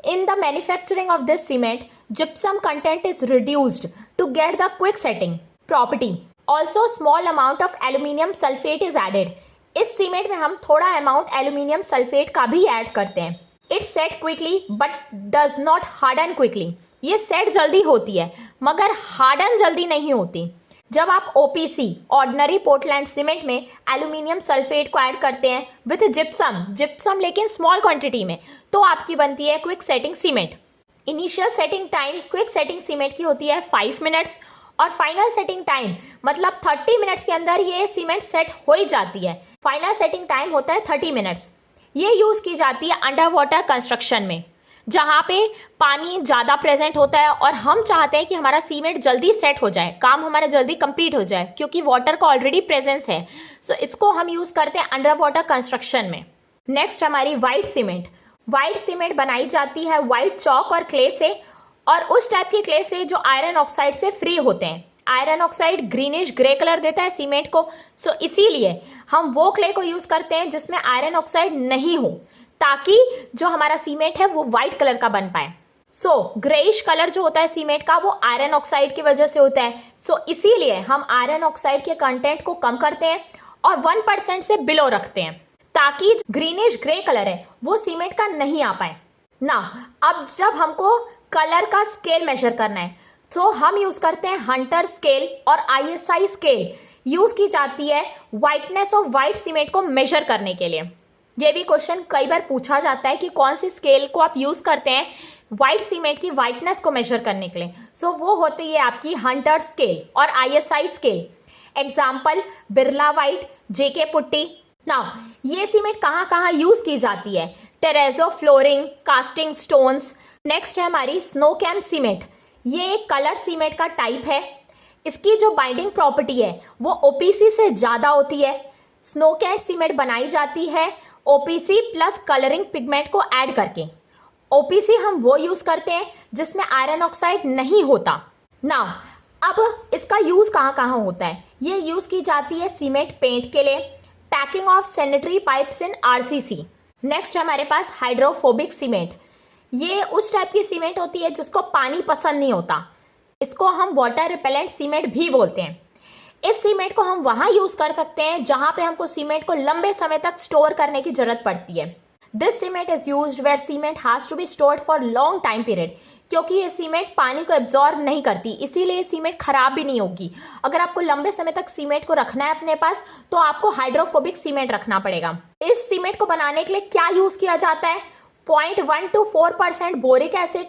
In the manufacturing of this cement gypsum content is reduced to get the quick setting property. Also small amount of aluminium sulphate is added. इस सीमेंट में हम थोड़ा अमाउंट एल्यूमिनियम सल्फेट का भी ऐड करते हैं। It's set quickly but does not harden quickly. ये set जल्दी होती है मगर हार्डन जल्दी नहीं होती। जब आप OPC ऑर्डिनरी पोर्टलैंड सीमेंट में एल्यूमिनियम सल्फेट को ऐड करते हैं विथ जिप्सम लेकिन स्मॉल क्वांटिटी में, तो आपकी बनती है quick setting cement. Initial setting time quick setting cement की होती है 5 मिनट्स और फाइनल सेटिंग टाइम मतलब 30 मिनट्स के अंदर ये सीमेंट सेट हो ही जाती है। फाइनल सेटिंग टाइम होता है 30 मिनट्स। ये यूज़ की जाती है अंडर वाटर कंस्ट्रक्शन में जहाँ पे पानी ज़्यादा प्रेजेंट होता है और हम चाहते हैं कि हमारा सीमेंट जल्दी सेट हो जाए, काम हमारा जल्दी कंप्लीट हो जाए क्योंकि वाटर का ऑलरेडी प्रेजेंस है। इसको हम यूज़ करते हैं अंडर वाटर कंस्ट्रक्शन में। नेक्स्ट हमारी वाइट सीमेंट। वाइट सीमेंट बनाई जाती है वाइट चॉक और क्ले से, और उस टाइप के क्ले से जो आयरन ऑक्साइड से फ्री होते हैं। Iron oxide greenish grey colour देता है सीमेंट को, इसीलिए हम वो क्ले को यूज़ करते हैं जिसमें आयरन ऑक्साइड नहीं हो ताकि जो हमारा सीमेंट है वो वाइट कलर का बन पाए। ग्रेइश कलर जो होता है सीमेंट का वो आयरन ऑक्साइड की वजह से होता है। इसीलिए हम आयरन ऑक्साइड के कंटेंट को कम करते हैं और 1% से बिलो रखते हैं ताकि ग्रीनिश ग्रे कलर है वो सीमेंट का नहीं आ पाए ना। अब जब हमको कलर का स्केल मेजर करना है हम यूज़ करते हैं हंटर स्केल और ISI स्केल यूज़ की जाती है वाइटनेस ऑफ वाइट सीमेंट को मेजर करने के लिए। ये भी क्वेश्चन कई बार पूछा जाता है कि कौन सी स्केल को आप यूज़ करते हैं वाइट सीमेंट की वाइटनेस को मेजर करने के लिए। वो होती है आपकी हंटर स्केल और ISI scale. Example Birla white, JK putty. Now ये सीमेंट कहाँ कहाँ यूज़ की जाती है, टेरेजो फ्लोरिंग, कास्टिंग स्टोन्स। नेक्स्ट है हमारी स्नो कैम्प सीमेंट। ये एक कलर सीमेंट का टाइप है। इसकी जो बाइंडिंग प्रॉपर्टी है वो OPC से ज़्यादा होती है। स्नो कैम्प सीमेंट बनाई जाती है OPC प्लस कलरिंग पिगमेंट को ऐड करके। OPC हम वो यूज़ करते हैं जिसमें आयरन ऑक्साइड नहीं होता। नाउ अब इसका यूज़ कहाँ कहाँ होता है, ये यूज़ की जाती है सीमेंट पेंट के लिए, packing of sanitary pipes in RCC। Next हमारे पास हाइड्रोफोबिक सीमेंट। ये उस टाइप की सीमेंट होती है जिसको पानी पसंद नहीं होता। इसको हम वाटर रिपेलेंट सीमेंट भी बोलते हैं। इस सीमेंट को हम वहाँ यूज़ कर सकते हैं जहाँ पे हमको सीमेंट को लंबे समय तक स्टोर करने की ज़रूरत पड़ती है। This cement is used where cement has to be stored for long time period, क्योंकि ये सीमेंट पानी को एब्जॉर्ब नहीं करती, इसीलिए ये सीमेंट ख़राब भी नहीं होगी। अगर आपको लंबे समय तक सीमेंट को रखना है अपने पास तो आपको हाइड्रोफोबिक सीमेंट रखना पड़ेगा। इस सीमेंट को बनाने के लिए क्या यूज़ किया जाता है, 0.1 to 4% boric acid,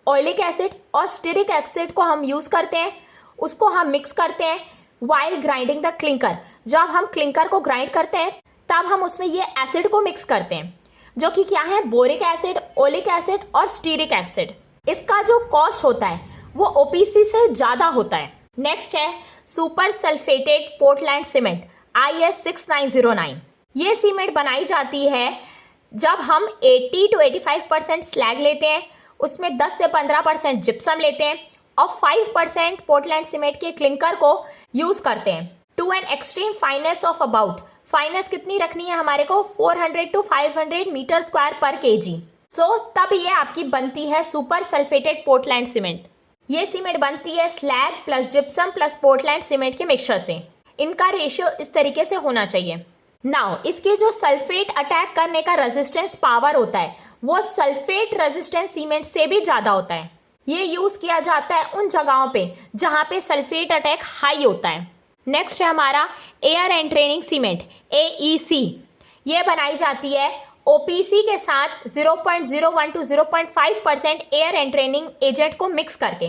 oleic acid और स्टीरिक एसिड को हम यूज़ करते हैं। उसको हम मिक्स करते हैं वाइल ग्राइंडिंग द क्लिंकर। जब हम क्लिंकर को ग्राइंड करते हैं तब हम उसमें ये एसिड को मिक्स करते हैं जो कि क्या है, बोरिक एसिड, ऑयलिक एसिड और स्टीरिक एसिड। इसका जो कॉस्ट होता है वो OPC से ज़्यादा होता है। नेक्स्ट है super sulphated Portland cement IS 6909। ये सीमेंट बनाई जाती है जब हम 80 to 85% स्लैग लेते हैं, उसमें 10 से 15% जिप्सम लेते हैं और 5% पोर्टलैंड सीमेंट के क्लिंकर को यूज करते हैं to an extreme fineness of about, fineness कितनी रखनी है हमारे को 400 to 500 metre square per kg. So तब ये आपकी बनती है सुपर सल्फेटेड पोर्टलैंड सीमेंट। ये सीमेंट बनती है slag plus gypsum plus Portland cement के मिक्सचर से। इनका रेशियो इस तरीके से होना चाहिए। नाउ इसके जो सल्फेट अटैक करने का रेजिस्टेंस पावर होता है वो सल्फेट रेजिस्टेंस सीमेंट से भी ज़्यादा होता है। ये यूज़ किया जाता है उन जगहों पे जहाँ पे सल्फेट अटैक हाई होता है। नेक्स्ट है हमारा एयर एंट्रेनिंग सीमेंट, AEC। ये बनाई जाती है OPC के साथ 0.01 to 0.5% एयर एंट्रेनिंग एजेंट को मिक्स करके।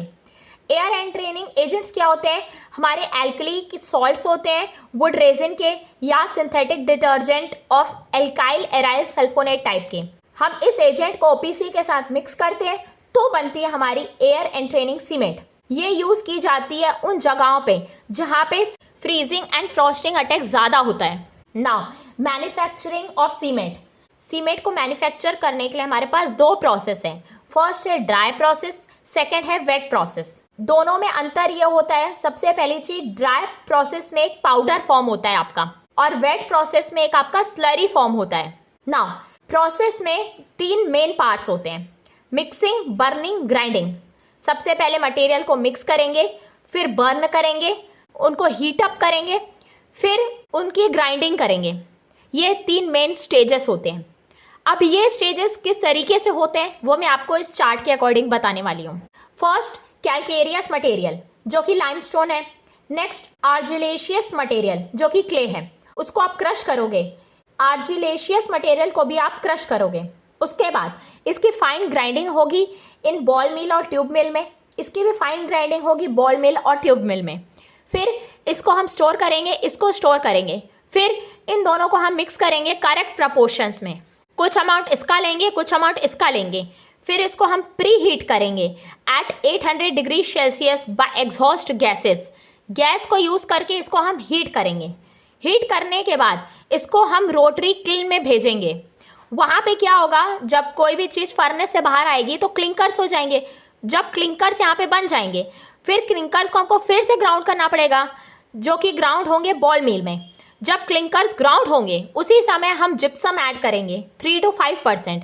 एयर एंट्रेनिंग एजेंट्स क्या होते हैं? हमारे एल्कली की सॉल्ट्स होते हैं, वुड रेजिन के या synthetic detergent of alkyl aryl sulphonate type के। हम इस एजेंट को OPC के साथ मिक्स करते हैं तो बनती है हमारी एयर एंट्रेनिंग सीमेंट। ये यूज़ की जाती है उन जगहों पे जहाँ पे फ्रीजिंग एंड फ्रॉस्टिंग अटैक ज़्यादा होता है। Now manufacturing of cement. Cement को मैन्युफैक्चर करने के लिए हमारे पास दो प्रोसेस हैं। फर्स्ट है ड्राई प्रोसेस, सेकेंड है वेट प्रोसेस। दोनों में अंतर ये होता है, सबसे पहली चीज ड्राई प्रोसेस में एक पाउडर फॉर्म होता है आपका और वेट प्रोसेस में एक आपका स्लरी फॉर्म होता है। नाउ प्रोसेस में 3 मेन पार्ट्स होते हैं, मिक्सिंग, बर्निंग, ग्राइंडिंग। सबसे पहले मटेरियल को मिक्स करेंगे, फिर बर्न करेंगे, उनको हीट अप करेंगे, फिर उनकी ग्राइंडिंग करेंगे। ये 3 मेन स्टेजेस होते हैं। अब ये स्टेजेस किस तरीके से होते हैं वो मैं आपको इस चार्ट के अकॉर्डिंग बताने वाली हूँ। फर्स्ट कैल्केरियस मटेरियल जो कि लाइमस्टोन है। नेक्स्ट आर्जिलेशियस मटेरियल जो कि क्ले है, उसको आप क्रश करोगे। आर्जिलेशियस मटेरियल को भी आप क्रश करोगे। उसके बाद इसकी फाइन ग्राइंडिंग होगी इन बॉल मिल और ट्यूब मिल में। इसकी भी फाइन ग्राइंडिंग होगी बॉल मिल और ट्यूब मिल में। फिर इसको हम स्टोर करेंगे, इसको स्टोर करेंगे, फिर इन दोनों को हम मिक्स करेंगे करेक्ट प्रपोर्शंस में। कुछ अमाउंट इसका लेंगे, कुछ अमाउंट इसका लेंगे। फिर इसको हम प्री हीट करेंगे at 800 degree Celsius by exhaust gases. Gas को यूज़ करके इसको हम हीट करेंगे। हीट करने के बाद इसको हम रोटरी किल्न में भेजेंगे। वहाँ पे क्या होगा, जब कोई भी चीज़ फर्नेस से बाहर आएगी तो क्लिंकर्स हो जाएंगे। जब क्लिंकर्स यहाँ पे बन जाएंगे फिर क्लिंकर्स को हमको फिर से ग्राउंड करना पड़ेगा, जो कि ग्राउंड होंगे बॉल मिल में। जब क्लिंकर्स ग्राउंड होंगे उसी समय हम जिप्सम ऐड करेंगे 3 to 5%।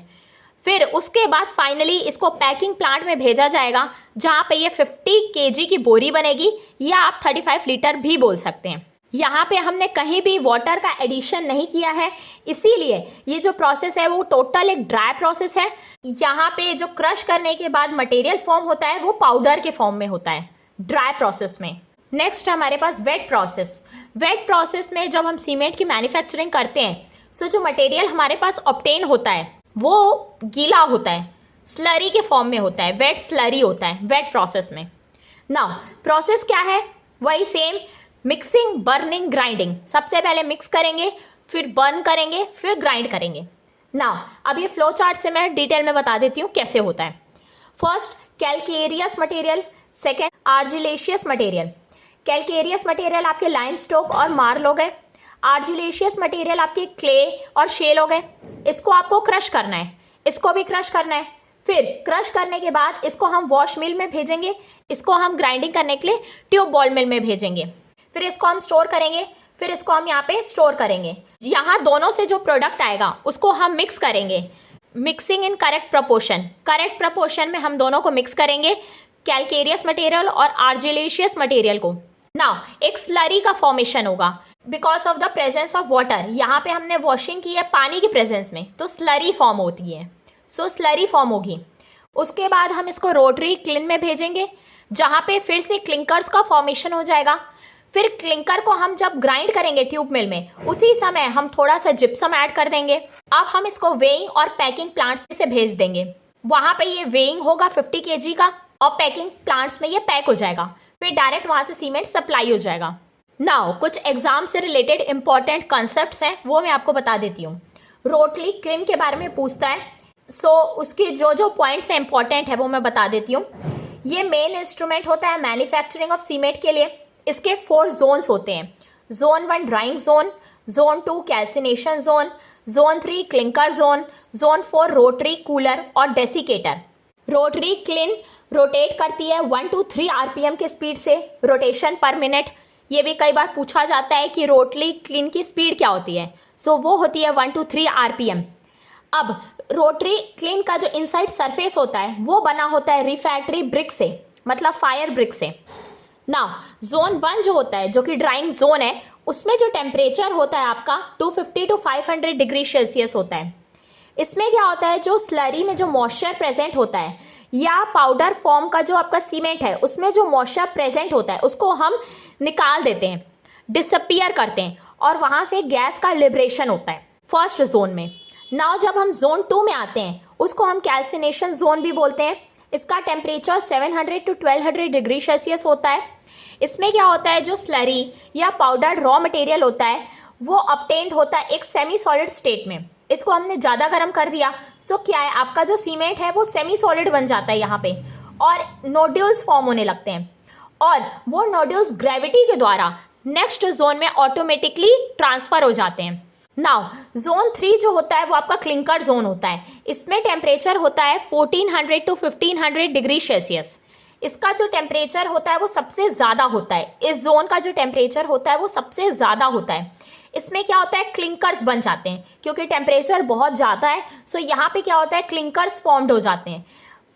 फिर उसके बाद फाइनली इसको पैकिंग प्लांट में भेजा जाएगा जहाँ पे ये 50 kg की बोरी बनेगी, या आप 35 लीटर भी बोल सकते हैं। यहाँ पे हमने कहीं भी वाटर का एडिशन नहीं किया है, इसीलिए ये जो प्रोसेस है वो टोटल एक ड्राई प्रोसेस है। यहाँ पे जो क्रश करने के बाद मटेरियल फॉर्म होता है वो पाउडर के फॉर्म में होता है ड्राई प्रोसेस में। नेक्स्ट हमारे पास वेट प्रोसेस। वेट प्रोसेस में जब हम सीमेंट की मैन्युफैक्चरिंग करते हैं तो जो मटेरियल हमारे पास ऑब्टेन होता है वो गीला होता है, स्लरी के फॉर्म में होता है, वेट स्लरी होता है वेट प्रोसेस में। नाउ प्रोसेस क्या है, वही सेम मिक्सिंग, बर्निंग, ग्राइंडिंग। सबसे पहले मिक्स करेंगे, फिर बर्न करेंगे, फिर ग्राइंड करेंगे। नाउ अब ये फ्लो चार्ट से मैं डिटेल में बता देती हूँ कैसे होता है। First calcareous material, second argillaceous material. Calcareous material आपके लाइमस्टोन और मार्ल हो गए। आर्जिलेशियस मटेरियल आपके क्ले और शेल हो गए। इसको आपको क्रश करना है, इसको भी क्रश करना है। फिर क्रश करने के बाद इसको हम वॉश मिल में भेजेंगे, इसको हम ग्राइंडिंग करने के लिए ट्यूब बॉल मिल में भेजेंगे। फिर इसको हम स्टोर करेंगे, फिर इसको हम यहाँ पे स्टोर करेंगे। यहाँ दोनों से जो प्रोडक्ट आएगा उसको हम मिक्स करेंगे, mixing in correct proportion. Correct proportion में हम दोनों को मिक्स करेंगे, कैल्केरियस मटेरियल और आर्जिलेशियस मटेरियल को। नाउ एक स्लरी का फॉर्मेशन होगा because of the presence of water. यहाँ पे हमने वॉशिंग की है पानी की प्रेजेंस में, तो स्लरी फॉर्म होती है। सो स्लरी फॉर्म होगी। उसके बाद हम इसको रोटरी क्लिन में भेजेंगे जहाँ पे फिर से क्लिंकर्स का फॉर्मेशन हो जाएगा। फिर क्लिंकर को हम जब ग्राइंड करेंगे ट्यूब मिल में, उसी समय हम थोड़ा सा जिप्सम ऐड कर देंगे। अब हम इसको वेइंग और पैकिंग प्लांट्स से भेज देंगे। वहाँ पे ये वेइंग होगा 50 kg का और पैकिंग प्लांट्स में ये पैक हो जाएगा। फिर डायरेक्ट वहाँ से सीमेंट सप्लाई हो जाएगा। नाउ कुछ एग्जाम से रिलेटेड इंपॉर्टेंट कॉन्सेप्ट्स हैं, वो मैं आपको बता देती हूँ। रोटरी क्लिन के बारे में पूछता है, सो उसके जो जो पॉइंट्स हैं इंपॉर्टेंट है वो मैं बता देती हूँ। ये मेन इंस्ट्रूमेंट होता है मैन्युफैक्चरिंग ऑफ सीमेंट के लिए। इसके 4 जोन्स होते हैं। Zone 1 drawing zone, zone 2 calcination zone, zone 3 clinker zone, zone 4 rotary cooler और डेसिकेटर। रोटरी क्लीन रोटेट करती है 1 to 3 RPM के स्पीड से, रोटेशन पर मिनट। ये भी कई बार पूछा जाता है कि रोटरी क्लीन की स्पीड क्या होती है, सो वो होती है 1 to 3 RPM। अब रोटरी क्लीन का जो इनसाइड सरफेस होता है वो बना होता है रिफ्रैक्टरी ब्रिक से, मतलब फायर ब्रिक से। नाउ जोन 1 जो होता है, जो कि ड्राइंग जोन है, उसमें जो टेम्परेचर होता है आपका 250 to 500 डिग्री सेल्सियस होता है। इसमें क्या होता है, जो स्लरी में जो मॉइस्चर प्रेजेंट होता है या पाउडर फॉर्म का जो आपका सीमेंट है उसमें जो मॉइस्चर प्रेजेंट होता है उसको हम निकाल देते हैं, डिसअपियर करते हैं, और वहाँ से गैस का लिबरेशन होता है फर्स्ट जोन में। नाउ जब हम जोन 2 में आते हैं उसको हम कैल्सिनेशन जोन भी बोलते हैं। इसका टेम्परेचर 700 to 1200 डिग्री सेल्सियस होता है। इसमें क्या होता है, जो स्लरी या पाउडर रॉ मटेरियल होता है वो ऑब्टेन्ड होता है एक सेमी सॉलिड स्टेट में। इसको हमने ज़्यादा गर्म कर दिया, सो क्या है, आपका जो सीमेंट है वो सेमी सॉलिड बन जाता है यहाँ पे, और नोड्यूल्स फॉर्म होने लगते हैं, और वो नोड्यूल्स ग्रेविटी के द्वारा नेक्स्ट जोन में ऑटोमेटिकली ट्रांसफर हो जाते हैं। नाउ जोन 3 जो होता है वो आपका क्लिंकर जोन होता है। इसमें टेम्परेचर होता है 1400 to 1500 डिग्री सेल्सियस। इसका जो टेम्परेचर होता है वो सबसे ज़्यादा होता है, इस जोन का जो टेम्परेचर होता है वो सबसे ज़्यादा होता है। इसमें क्या होता है, क्लिंकर्स बन जाते हैं, क्योंकि टेम्परेचर बहुत ज़्यादा है, सो यहाँ पे क्या होता है, क्लिंकर्स फॉर्म्ड हो जाते हैं।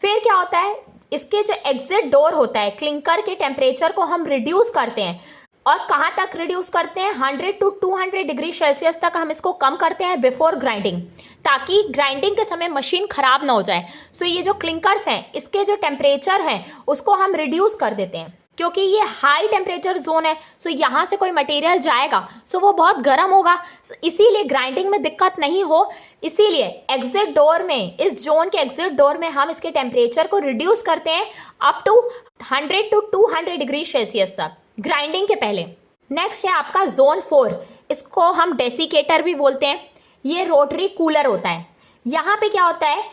फिर क्या होता है, इसके जो एग्जिट डोर होता है, क्लिंकर के टेम्परेचर को हम रिड्यूस करते हैं, और कहाँ तक रिड्यूस करते हैं, 100 to 200 डिग्री सेल्सियस तक हम इसको कम करते हैं बिफोर ग्राइंडिंग, ताकि ग्राइंडिंग के समय मशीन खराब ना हो जाए। सो ये जो क्लिंकर्स हैं इसके जो टेम्परेचर हैं उसको हम रिड्यूस कर देते हैं, क्योंकि ये हाई टेम्परेचर जोन है, सो यहाँ से कोई मटेरियल जाएगा सो वो बहुत गर्म होगा, इसीलिए ग्राइंडिंग में दिक्कत नहीं हो, इसीलिए एग्जिट डोर में, इस जोन के एग्जिट डोर में हम इसके टेम्परेचर को रिड्यूस करते हैं up to 100 to 200 degree Celsius तक ग्राइंडिंग के पहले। नेक्स्ट है आपका जोन 4, इसको हम डेसिकेटर भी बोलते हैं। ये रोटरी कूलर होता है। यहाँ पे क्या होता है,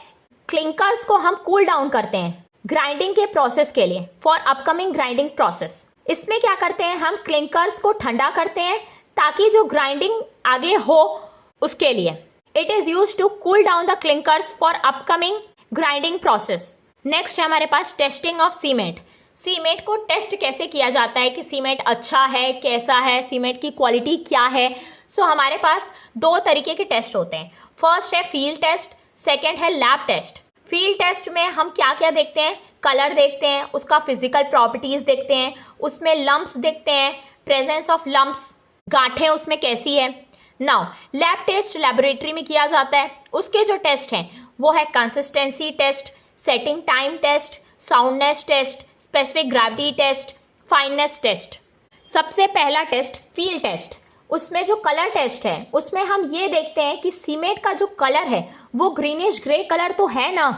क्लिंकर्स को हम कूल डाउन करते हैं ग्राइंडिंग के प्रोसेस के लिए, फॉर अपकमिंग ग्राइंडिंग प्रोसेस। इसमें क्या करते हैं, हम क्लिंकर्स को ठंडा करते हैं ताकि जो ग्राइंडिंग आगे हो उसके लिए। It is use to cool down the clinkers for upcoming grinding process. Next है हमारे पास टेस्टिंग ऑफ सीमेंट। सीमेंट को टेस्ट कैसे किया जाता है कि सीमेंट अच्छा है, कैसा है, सीमेंट की क्वालिटी क्या है। सो हमारे पास 2 तरीके के टेस्ट होते हैं। फर्स्ट है फील्ड टेस्ट, सेकेंड है लैब टेस्ट। फील्ड टेस्ट में हम क्या क्या देखते हैं, कलर देखते हैं, उसका फिजिकल प्रॉपर्टीज देखते हैं, उसमें लम्प्स देखते हैं, प्रेजेंस ऑफ लम्प्स, गांठें उसमें कैसी है। नाउ लैब टेस्ट लेबोरेटरी में किया जाता है। उसके जो टेस्ट हैं वो है consistency test, setting time test, soundness test, specific gravity test, fineness test. सबसे पहला टेस्ट फील्ड टेस्ट, उसमें जो कलर टेस्ट है उसमें हम ये देखते हैं कि सीमेंट का जो कलर है वो ग्रीनिश ग्रे कलर तो है ना।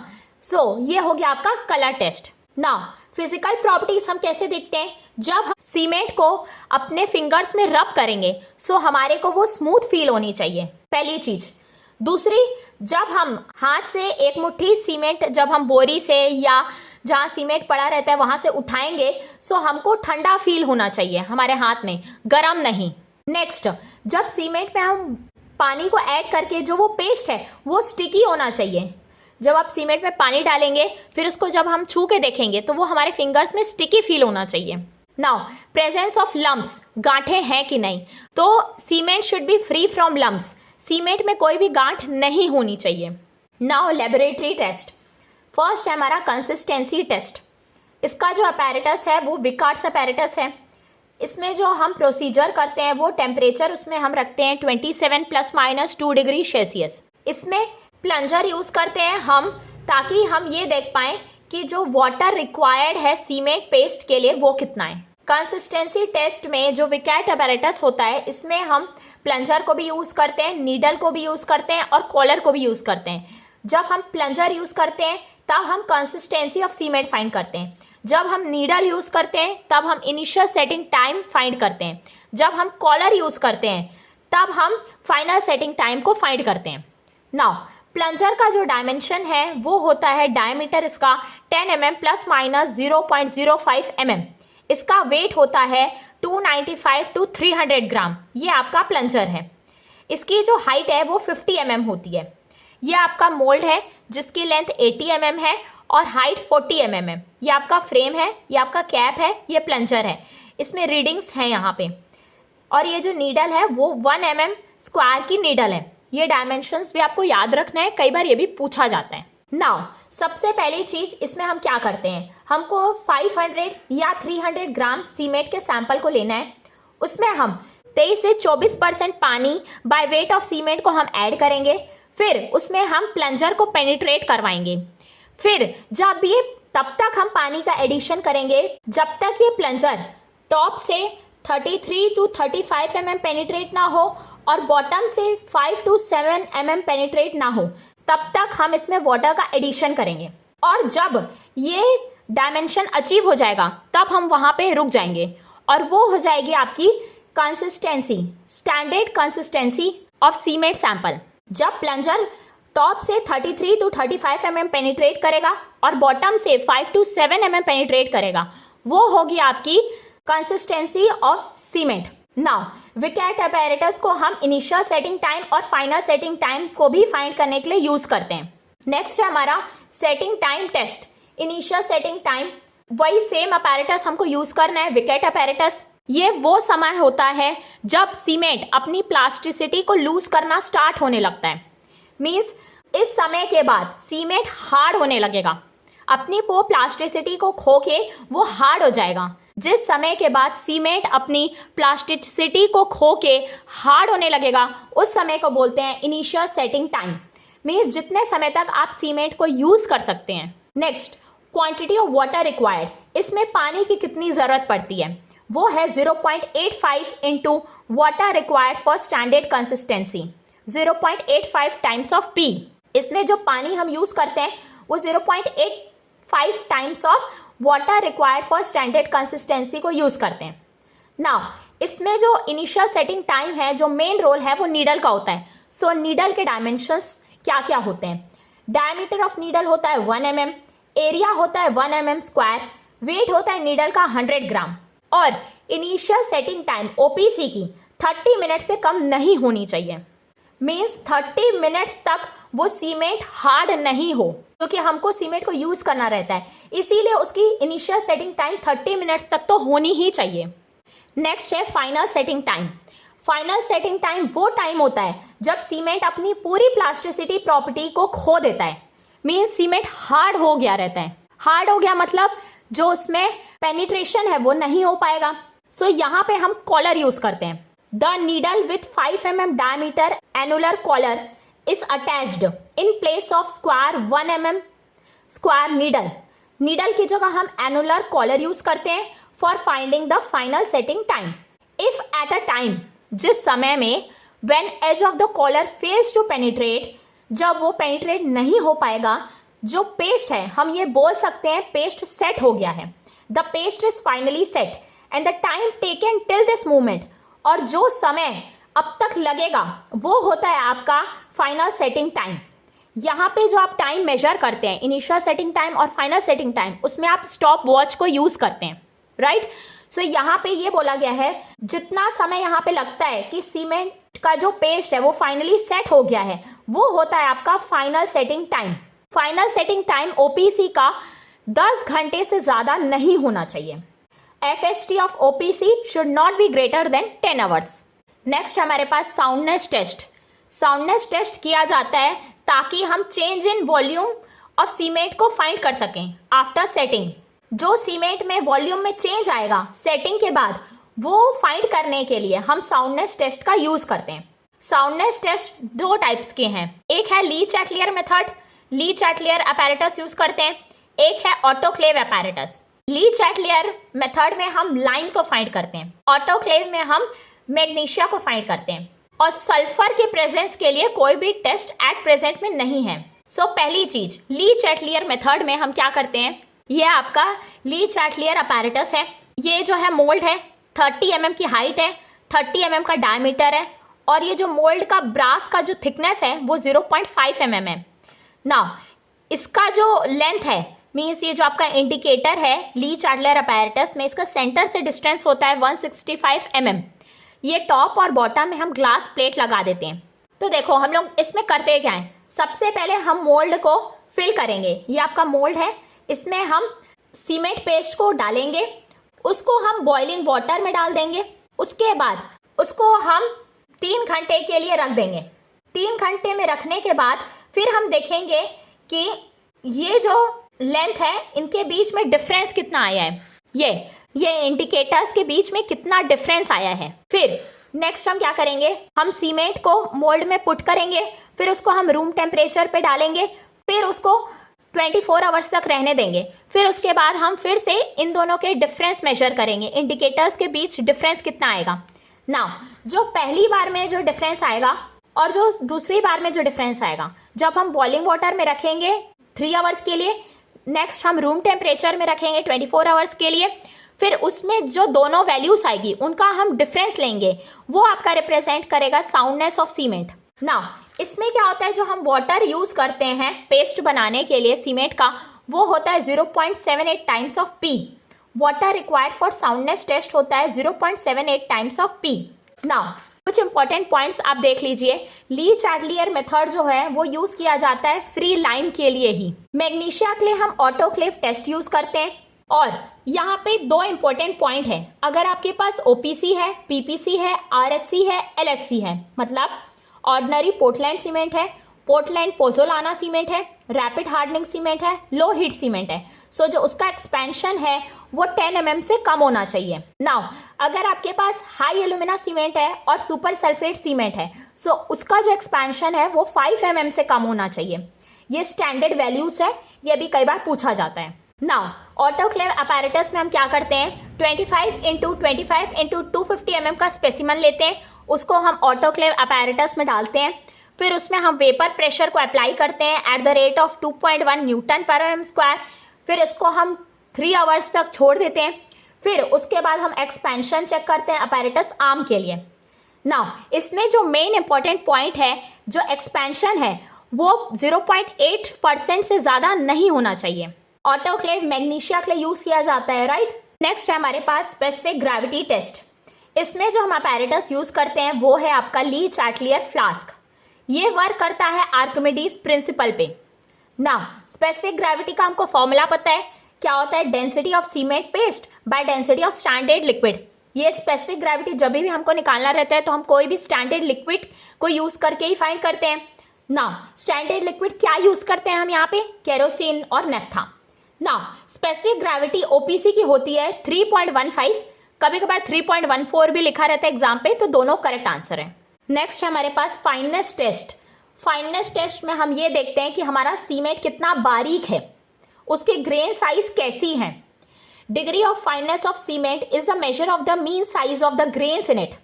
सो ये हो गया आपका colour test. Now physical properties हम कैसे देखते हैं, जब हम सीमेंट को अपने फिंगर्स में रब करेंगे सो हमारे को वो स्मूथ फील होनी चाहिए, पहली चीज। दूसरी, जब हम हाथ से एक मुट्ठी सीमेंट, जब हम बोरी से या जहाँ सीमेंट पड़ा रहता है वहाँ से उठाएंगे सो हमको ठंडा फील होना चाहिए हमारे हाथ में, गरम नहीं। नेक्स्ट, जब सीमेंट में हम पानी को ऐड करके जो वो पेस्ट है वो स्टिकी होना चाहिए। जब आप सीमेंट में पानी डालेंगे फिर उसको जब हम छू के देखेंगे तो वो हमारे फिंगर्स में स्टिकी फील होना चाहिए। नाउ प्रेजेंस ऑफ लम्प्स, गांठें हैं कि नहीं, तो cement should be free from lumps, cement में कोई भी गांठ नहीं होनी चाहिए। Now laboratory test. फर्स्ट है हमारा कंसिस्टेंसी टेस्ट। इसका जो अपैरेटस है वो विकार्ट्स अपैरेटस है। इसमें जो हम प्रोसीजर करते हैं वो टेम्परेचर उसमें हम रखते हैं 27 ± 2 डिग्री सेल्सियस। इसमें प्लंजर यूज़ करते हैं हम, ताकि हम ये देख पाएँ कि जो वाटर रिक्वायर्ड है सीमेंट पेस्ट के लिए वो कितना है। कंसिस्टेंसी टेस्ट में जो विकैट अपैरेटस होता है इसमें हम प्लंजर को भी यूज़ करते हैं, नीडल को भी यूज़ करते हैं और कॉलर को भी यूज़ करते हैं। जब हम प्लंजर यूज़ करते हैं तब हम कंसिस्टेंसी ऑफ सीमेंट फाइंड करते हैं। जब हम नीडल यूज़ करते हैं तब हम इनिशियल सेटिंग टाइम फाइंड करते हैं। जब हम कॉलर यूज़ करते हैं तब हम फाइनल सेटिंग टाइम को फाइंड करते हैं। नाउ प्लंजर का जो डायमेंशन है वो होता है, डायमीटर इसका 10 mm ± 0.05 mm। इसका वेट होता है 295 to 300 ग्राम। ये आपका प्लंजर है। इसकी जो हाइट है वो 50 mm होती है। ये आपका मोल्ड है जिसकी लेंथ 80 mm है और हाइट 40 mm है। ये आपका फ्रेम है, ये आपका कैप है, ये प्लंजर है, इसमें रीडिंग्स हैं यहाँ पे। और ये जो नीडल है वो 1 mm स्क्वायर की नीडल है। ये डायमेंशंस भी आपको याद रखना है, कई बार ये भी पूछा जाता है। नाउ सबसे पहली चीज़ इसमें हम क्या करते हैं, हमको 500 या 300 ग्राम सीमेंट के सैंपल को लेना है। उसमें हम 23 से 24% पानी बाय वेट ऑफ सीमेंट को हम ऐड करेंगे। फिर उसमें हम प्लंजर को पेनिट्रेट करवाएंगे। फिर तब तक हम पानी का एडिशन करेंगे जब तक ये प्लंजर टॉप से 33 to 35 mm पेनिट्रेट ना हो और बॉटम से 5 to 7 mm पेनिट्रेट ना हो, तब तक हम इसमें वाटर का एडिशन करेंगे। और जब ये डायमेंशन अचीव हो जाएगा तब हम वहाँ पे रुक जाएंगे और वो हो जाएगी आपकी consistency, standard consistency of cement sample. जब प्लंजर टॉप से 33 to 35 mm पेनिट्रेट करेगा और बॉटम से 5 to 7 mm पेनिट्रेट करेगा, वो होगी आपकी consistency of cement. Now wicket apparatus को हम इनिशियल सेटिंग टाइम और फाइनल सेटिंग टाइम को भी फाइंड करने के लिए यूज करते हैं। नेक्स्ट है हमारा setting time test. Initial setting time, वही सेम अपैरेटस हमको यूज करना है, विकेट अपैरेटस। ये वो समय होता है जब सीमेंट अपनी प्लास्टिसिटी को लूज करना स्टार्ट होने लगता है। मीन्स इस समय के बाद सीमेंट हार्ड होने लगेगा, अपनी वो प्लास्टिसिटी को खो के वो हार्ड हो जाएगा। जिस समय के बाद सीमेंट अपनी प्लास्टिसिटी को खो के हार्ड होने लगेगा, उस समय को बोलते हैं इनिशियल सेटिंग टाइम। मीन्स जितने समय तक आप सीमेंट को यूज कर सकते हैं। Next, quantity of water required. इसमें पानी की कितनी ज़रूरत पड़ती है, वो है 0.85 into water required for standard consistency, 0.85 times of P. इसमें जो पानी हम यूज़ करते हैं वो 0.85 times of water required for standard consistency को यूज़ करते हैं। नाउ इसमें जो इनिशियल सेटिंग टाइम है, जो मेन रोल है वो नीडल का होता है। सो नीडल के डायमेंशंस क्या क्या होते हैं। डायमीटर ऑफ नीडल होता है 1 mm, एरिया होता है 1 mm स्क्वायर, वेट होता है नीडल का 100 ग्राम। और इनिशियल सेटिंग टाइम ओपीसी की 30 मिनट से कम नहीं होनी चाहिए। मीन्स 30 मिनट्स तक वो सीमेंट हार्ड नहीं हो, क्योंकि हमको सीमेंट को यूज़ करना रहता है, इसीलिए उसकी इनिशियल सेटिंग टाइम 30 मिनट्स तक तो होनी ही चाहिए। नेक्स्ट है final setting time. Final setting time वो टाइम होता है जब सीमेंट अपनी पूरी प्लास्टिसिटी प्रॉपर्टी को खो देता है। मीन्स सीमेंट हार्ड हो गया रहता है। हार्ड हो गया मतलब जो उसमें पेनिट्रेशन है वो नहीं हो पाएगा। सो यहाँ पे हम कॉलर यूज करते हैं। The needle with 5 mm diameter annular collar is attached in place of square 1 mm square needle. Needle की जगह हम एनुलर कॉलर यूज करते हैं for finding the final setting time. If at a time, जिस समय में when edge of the collar fails to penetrate, जब वो पेनिट्रेट नहीं हो पाएगा, जो पेस्ट है हम ये बोल सकते हैं पेस्ट सेट हो गया है। The paste is finally set and the time taken till this moment, और जो समय अब तक लगेगा वो होता है आपका फाइनल सेटिंग टाइम। यहाँ पे जो आप टाइम मेजर करते हैं, इनिशियल सेटिंग टाइम और फाइनल सेटिंग टाइम, उसमें आप स्टॉप वॉच को यूज करते हैं, राइट। सो यहाँ पे ये बोला गया है जितना समय यहाँ पे लगता है कि सीमेंट का जो पेस्ट है वो फाइनली सेट हो गया है, वो होता है आपका final setting time. Final setting time OPC का 10 घंटे से ज़्यादा नहीं होना चाहिए। FST of OPC should not be greater than 10 hours. Next हमारे पास साउंडनेस टेस्ट। साउंडनेस टेस्ट किया जाता है ताकि हम change in volume of cement को फाइंड कर सकें आफ्टर सेटिंग। जो सीमेंट में वॉल्यूम में चेंज आएगा सेटिंग के बाद, वो फाइंड करने के लिए हम साउंडनेस टेस्ट का यूज करते हैं। साउंडनेस टेस्ट 2 टाइप्स के हैं। एक है ली चैटलियर मेथड, ली चैटलियर अपैरेटस यूज करते हैं। एक है ऑटोक्लेव अपैरेटस। ली चैटलियर मेथड में हम लाइम को फाइंड करते हैं, ऑटोक्लेव में हम मैग्नीशिया को फाइंड करते हैं। और सल्फर के प्रेजेंस के लिए कोई भी टेस्ट एट प्रेजेंट में नहीं है। सो पहली चीज, ली चैटलियर मेथड में हम क्या करते हैं, ये आपका ली चैटलियर अपैरेटस है। ये जो है मोल्ड है, 30 mm की हाइट है, 30 mm का डायमीटर है, और ये जो मोल्ड का ब्रास का जो थिकनेस है वो 0.5 mm है। नाउ इसका जो लेंथ है, मीन्स ये जो आपका इंडिकेटर है ली चैटलियर अपैरेटस में, इसका सेंटर से डिस्टेंस होता है 165 mm। ये टॉप और बॉटम में हम ग्लास प्लेट लगा देते हैं। तो देखो हम लोग इसमें करते क्या है, सबसे पहले हम मोल्ड को फिल करेंगे। ये आपका मोल्ड है, इसमें हम सीमेंट पेस्ट को डालेंगे, उसको हम बॉइलिंग वाटर में डाल देंगे। उसके बाद उसको हम 3 घंटे के लिए रख देंगे। 3 घंटे में रखने के बाद फिर हम देखेंगे कि ये जो लेंथ है इनके बीच में डिफरेंस कितना आया है, ये इंडिकेटर्स के बीच में कितना डिफरेंस आया है। फिर नेक्स्ट हम क्या करेंगे, हम सीमेंट को मोल्ड में पुट करेंगे, फिर उसको हम रूम टेम्परेचर पे डालेंगे, फिर उसको 24 आवर्स तक रहने देंगे। फिर उसके बाद हम फिर से इन दोनों के डिफरेंस मेजर करेंगे, इंडिकेटर्स के बीच डिफरेंस कितना आएगा। नाउ जो पहली बार में जो डिफरेंस आएगा और जो दूसरी बार में जो डिफरेंस आएगा, जब हम बॉइलिंग वाटर में रखेंगे 3 आवर्स के लिए, नेक्स्ट हम रूम टेम्परेचर में रखेंगे 24 आवर्स के लिए, फिर उसमें जो दोनों वैल्यूज आएगी उनका हम डिफरेंस लेंगे, वो आपका रिप्रेजेंट करेगा साउंडनेस ऑफ सीमेंट। नाउ इसमें क्या होता है, जो हम वाटर यूज करते हैं पेस्ट बनाने के लिए सीमेंट का, वो होता है 0.78 times of P. Water required for soundness test होता है 0.78 टाइम्स ऑफ पी। नाउ कुछ इंपॉर्टेंट पॉइंट्स आप देख लीजिए। ली चैटलियर मेथड जो है वो यूज किया जाता है फ्री लाइम के लिए ही। मैग्नीशिया के लिए हम ऑटोक्लेव टेस्ट यूज करते हैं। और यहाँ पे 2 इंपॉर्टेंट पॉइंट है, अगर आपके पास ओपीसी है, पीपीसी है, आरएससी है, एलएचसी है, मतलब ऑर्डिनरी पोर्टलैंड सीमेंट है, पोर्टलैंड पोजोलाना सीमेंट है, रैपिड हार्डनिंग सीमेंट है, लो हीट सीमेंट है, सो जो उसका एक्सपेंशन है वो 10 mm से कम होना चाहिए। नाउ अगर आपके पास हाई एल्यूमिना सीमेंट है और सुपर सल्फेट सीमेंट है, सो उसका जो एक्सपेंशन है वो 5 mm से कम होना चाहिए। ये स्टैंडर्ड वैल्यूज है, ये भी कई बार पूछा जाता है। नाउ ऑटोक्लेव अपैरेटस में हम क्या करते हैं, 25 × 25 × 250 mm का स्पेसिमन लेते हैं, उसको हम ऑटोक्लेव अपैरेटस में डालते हैं, फिर उसमें हम वेपर प्रेशर को अप्लाई करते हैं at the rate of 2.1 N/m²। फिर इसको हम 3 आवर्स तक छोड़ देते हैं। फिर उसके बाद हम एक्सपेंशन चेक करते हैं अपैरेटस आर्म के लिए। नाउ इसमें जो मेन इंपॉर्टेंट पॉइंट है, जो एक्सपेंशन है वो 0.8% से ज़्यादा नहीं होना चाहिए। ऑटोक्लेव मैग्नीशिया के लिए यूज़ किया जाता है, राइट। नेक्स्ट है हमारे पास स्पेसिफिक ग्रेविटी टेस्ट। इसमें जो हम अपैरेटस यूज़ करते हैं वो है आपका ली चैटलियर फ्लास्क। ये वर्क करता है आर्किमिडीज प्रिंसिपल पे। ना स्पेसिफिक ग्रेविटी का हमको फॉर्मूला पता है, क्या होता है, density of cement paste by density of standard liquid. ये स्पेसिफिक ग्रेविटी जब भी हमको निकालना रहता है तो हम कोई भी स्टैंडर्ड लिक्विड को यूज़ करके ही फाइंड करते हैं। ना स्टैंडर्ड लिक्विड क्या यूज़ करते हैं हम यहाँ पे, केरोसिन और नेफ्था। ना स्पेसिफिक ग्रेविटी ओपीसी की होती है 3.15, कभी कभार 3.14 भी लिखा रहता है एग्जाम पे, तो दोनों करेक्ट आंसर है। नेक्स्ट है हमारे पास फाइननेस टेस्ट। फाइननेस टेस्ट में हम ये देखते हैं कि हमारा सीमेंट कितना बारीक है, उसके ग्रेन साइज कैसी है। Degree of fineness of cement is the measure of the mean size of the grains in it.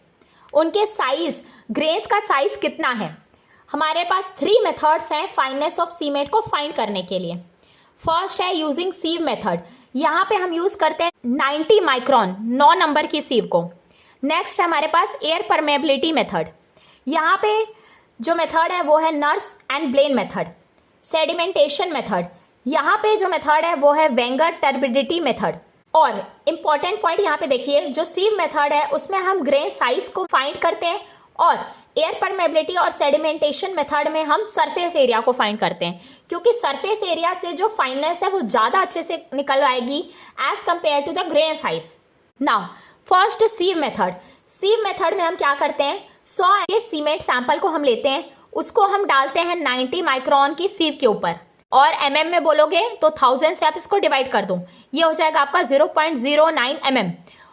उनके साइज, ग्रेन्स का साइज कितना है। हमारे पास 3 मेथड्स हैं फाइननेस ऑफ सीमेंट को फाइंड करने के लिए। फर्स्ट है यूजिंग सीव मेथड। यहाँ पे हम यूज करते हैं 90 माइक्रोन 9 नंबर की सीव को। नेक्स्ट है हमारे पास एयर परमेबिलिटी मेथड। यहाँ पे जो मेथड है वो है Nurse and Blaine method. Sedimentation method, यहाँ पे जो मेथड है वो है वेंगर टर्बिडिटी मेथड। और इम्पॉर्टेंट पॉइंट यहाँ पे देखिए, जो सीव मेथड है उसमें हम ग्रेन साइज को फाइंड करते हैं, और एयर परमेबिलिटी और सेडिमेंटेशन मेथड में हम सरफेस एरिया को फाइंड करते हैं, क्योंकि सरफेस एरिया से जो फाइननेस है वो ज़्यादा अच्छे से निकल आएगी as compare to the grain size. Now first sieve method. Sieve method में हम क्या करते हैं, 100 के सीमेंट सैंपल को हम लेते हैं, उसको हम डालते हैं 90 माइक्रोन की सीव के ऊपर, और mm में बोलोगे तो 1000 से आप इसको डिवाइड कर दो, ये हो जाएगा आपका 0.09 mm।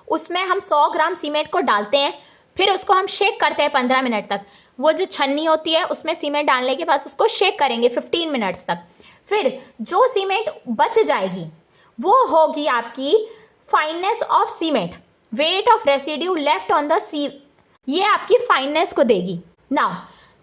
उसमें हम 100 ग्राम सीमेंट को डालते हैं, फिर उसको हम शेक करते हैं 15 मिनट तक। वो जो छन्नी होती है उसमें सीमेंट डालने के बाद उसको शेक करेंगे 15 मिनट्स तक। फिर जो सीमेंट बच जाएगी वो होगी आपकी fineness of cement, weight of residue left on the सीव, ये आपकी फाइननेस को देगी। नाउ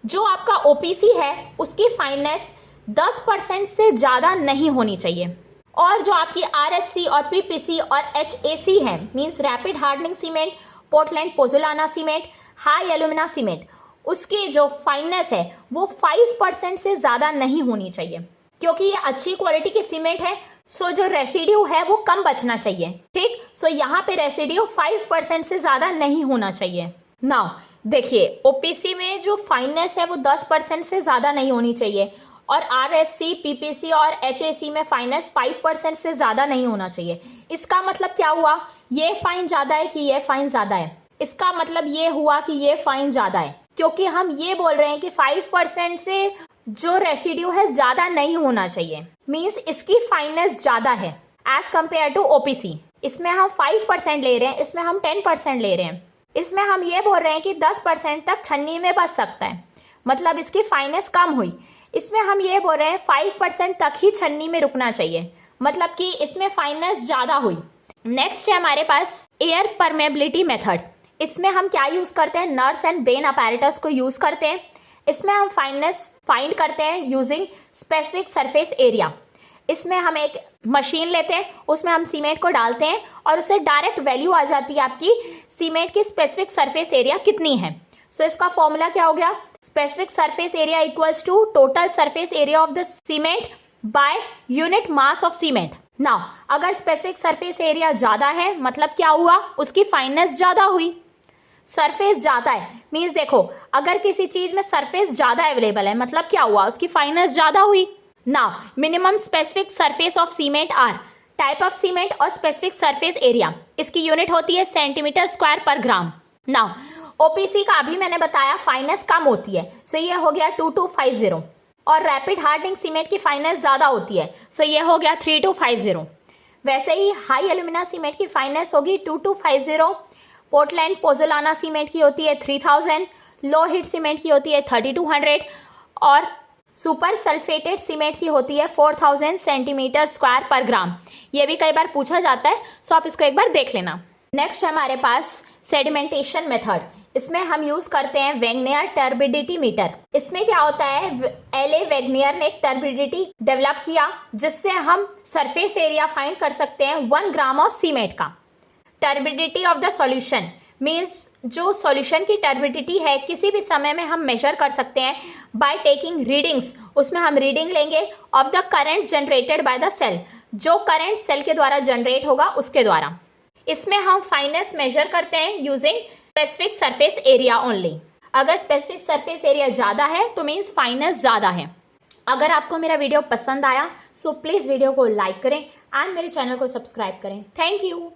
जो आपका ओपीसी है उसकी फाइननेस 10% से ज़्यादा नहीं होनी चाहिए, और जो आपकी आरएससी और पीपीसी और एचएसी है, means rapid hardening cement, Portland pozzolana cement, high alumina cement, उसकी जो फाइननेस है वो 5% से ज़्यादा नहीं होनी चाहिए, क्योंकि ये अच्छी क्वालिटी की सीमेंट है। सो जो रेसिड्यू है वो कम बचना चाहिए, ठीक। सो यहाँ पे रेसिड्यू 5% से ज़्यादा नहीं होना चाहिए। नाउ देखिए ओपीसी में जो फाइननेस है वो 10% से ज़्यादा नहीं होनी चाहिए, और आरएससी, पीपीसी और एचएसी में फाइननेस 5% से ज़्यादा नहीं होना चाहिए। इसका मतलब क्या हुआ, ये फाइन ज़्यादा है कि ये फाइन ज़्यादा है? इसका मतलब ये हुआ कि ये फाइन ज़्यादा है, क्योंकि हम ये बोल रहे हैं कि 5% से जो रेसिड्यू है ज़्यादा नहीं होना चाहिए, मीन्स इसकी फाइननेस ज़्यादा है एज कम्पेयर टू ओपीसी। इसमें हम 5% ले रहे हैं, इसमें हम 10% ले रहे हैं। इसमें हम ये बोल रहे हैं कि 10% तक छन्नी में बच सकता है, मतलब इसकी फाइननेस कम हुई। इसमें हम ये बोल रहे हैं 5% तक ही छन्नी में रुकना चाहिए, मतलब कि इसमें फाइननेस ज़्यादा हुई। नेक्स्ट है हमारे पास एयर परमेबिलिटी मेथड। इसमें हम क्या यूज़ करते हैं, नर्व्स एंड ब्रेन अपैरेटस को यूज़ करते हैं। इसमें हम फाइननेस फाइंड करते हैं यूजिंग स्पेसिफिक सरफेस एरिया। इसमें हम एक मशीन लेते हैं, उसमें हम सीमेंट को डालते हैं और उससे डायरेक्ट वैल्यू आ जाती है आपकी सीमेंट की स्पेसिफिक सरफेस एरिया कितनी है। सो इसका फॉर्मूला क्या हो गया, specific surface area equals to total surface area of the cement by unit mass of cement. Now अगर स्पेसिफिक सरफेस एरिया ज़्यादा है मतलब क्या हुआ, उसकी फाइननेस ज़्यादा हुई। सरफेस ज़्यादा है मीन्स देखो, अगर किसी चीज़ में सरफेस ज़्यादा अवेलेबल है मतलब क्या हुआ, उसकी फाइननेस ज़्यादा हुई। Now minimum specific surface of cement or type of cement और स्पेसिफिक सरफेस एरिया, इसकी यूनिट होती है सेंटीमीटर स्क्वायर पर ग्राम। नाउ ओपीसी का अभी मैंने बताया फाइननेस कम होती है, सो ये हो गया 2250, और रैपिड हार्डनिंग सीमेंट की फाइननेस ज़्यादा होती है, सो ये हो गया 3250। वैसे ही हाई एल्यूमिना सीमेंट की फाइननेस होगी 2250, पोर्टलैंड पोज़ोलाना सीमेंट की होती है 3000, लो हीट सीमेंट की होती है 3200, और सुपर सल्फेटेड सीमेंट की होती है 4000 सेंटीमीटर स्क्वायर पर ग्राम। ये भी कई बार पूछा जाता है, सो आप इसको एक बार देख लेना। नेक्स्ट है हमारे पास सेडिमेंटेशन मेथड। इसमें हम यूज़ करते हैं वेगनियर टर्बिडिटी मीटर। इसमें क्या होता है, एल.ए. वेगनियर ने एक टर्बिडिटी डेवलप किया जिससे हम सरफेस एरिया फाइंड कर सकते हैं 1 ग्राम ऑफ सीमेंट का। Turbidity of the solution means जो सॉल्यूशन की टर्बिडिटी है किसी भी समय में हम मेजर कर सकते हैं बाय टेकिंग रीडिंग्स। उसमें हम रीडिंग लेंगे of the current generated by the cell, जो करंट सेल के द्वारा जनरेट होगा उसके द्वारा। इसमें हम फाइननेस मेजर करते हैं using specific surface area only. अगर स्पेसिफिक सरफेस एरिया ज़्यादा है तो मीन्स फाइननेस ज़्यादा है। अगर आपको मेरा वीडियो पसंद आया सो प्लीज़ वीडियो को लाइक करें एंड मेरे चैनल को सब्सक्राइब करें। Thank you.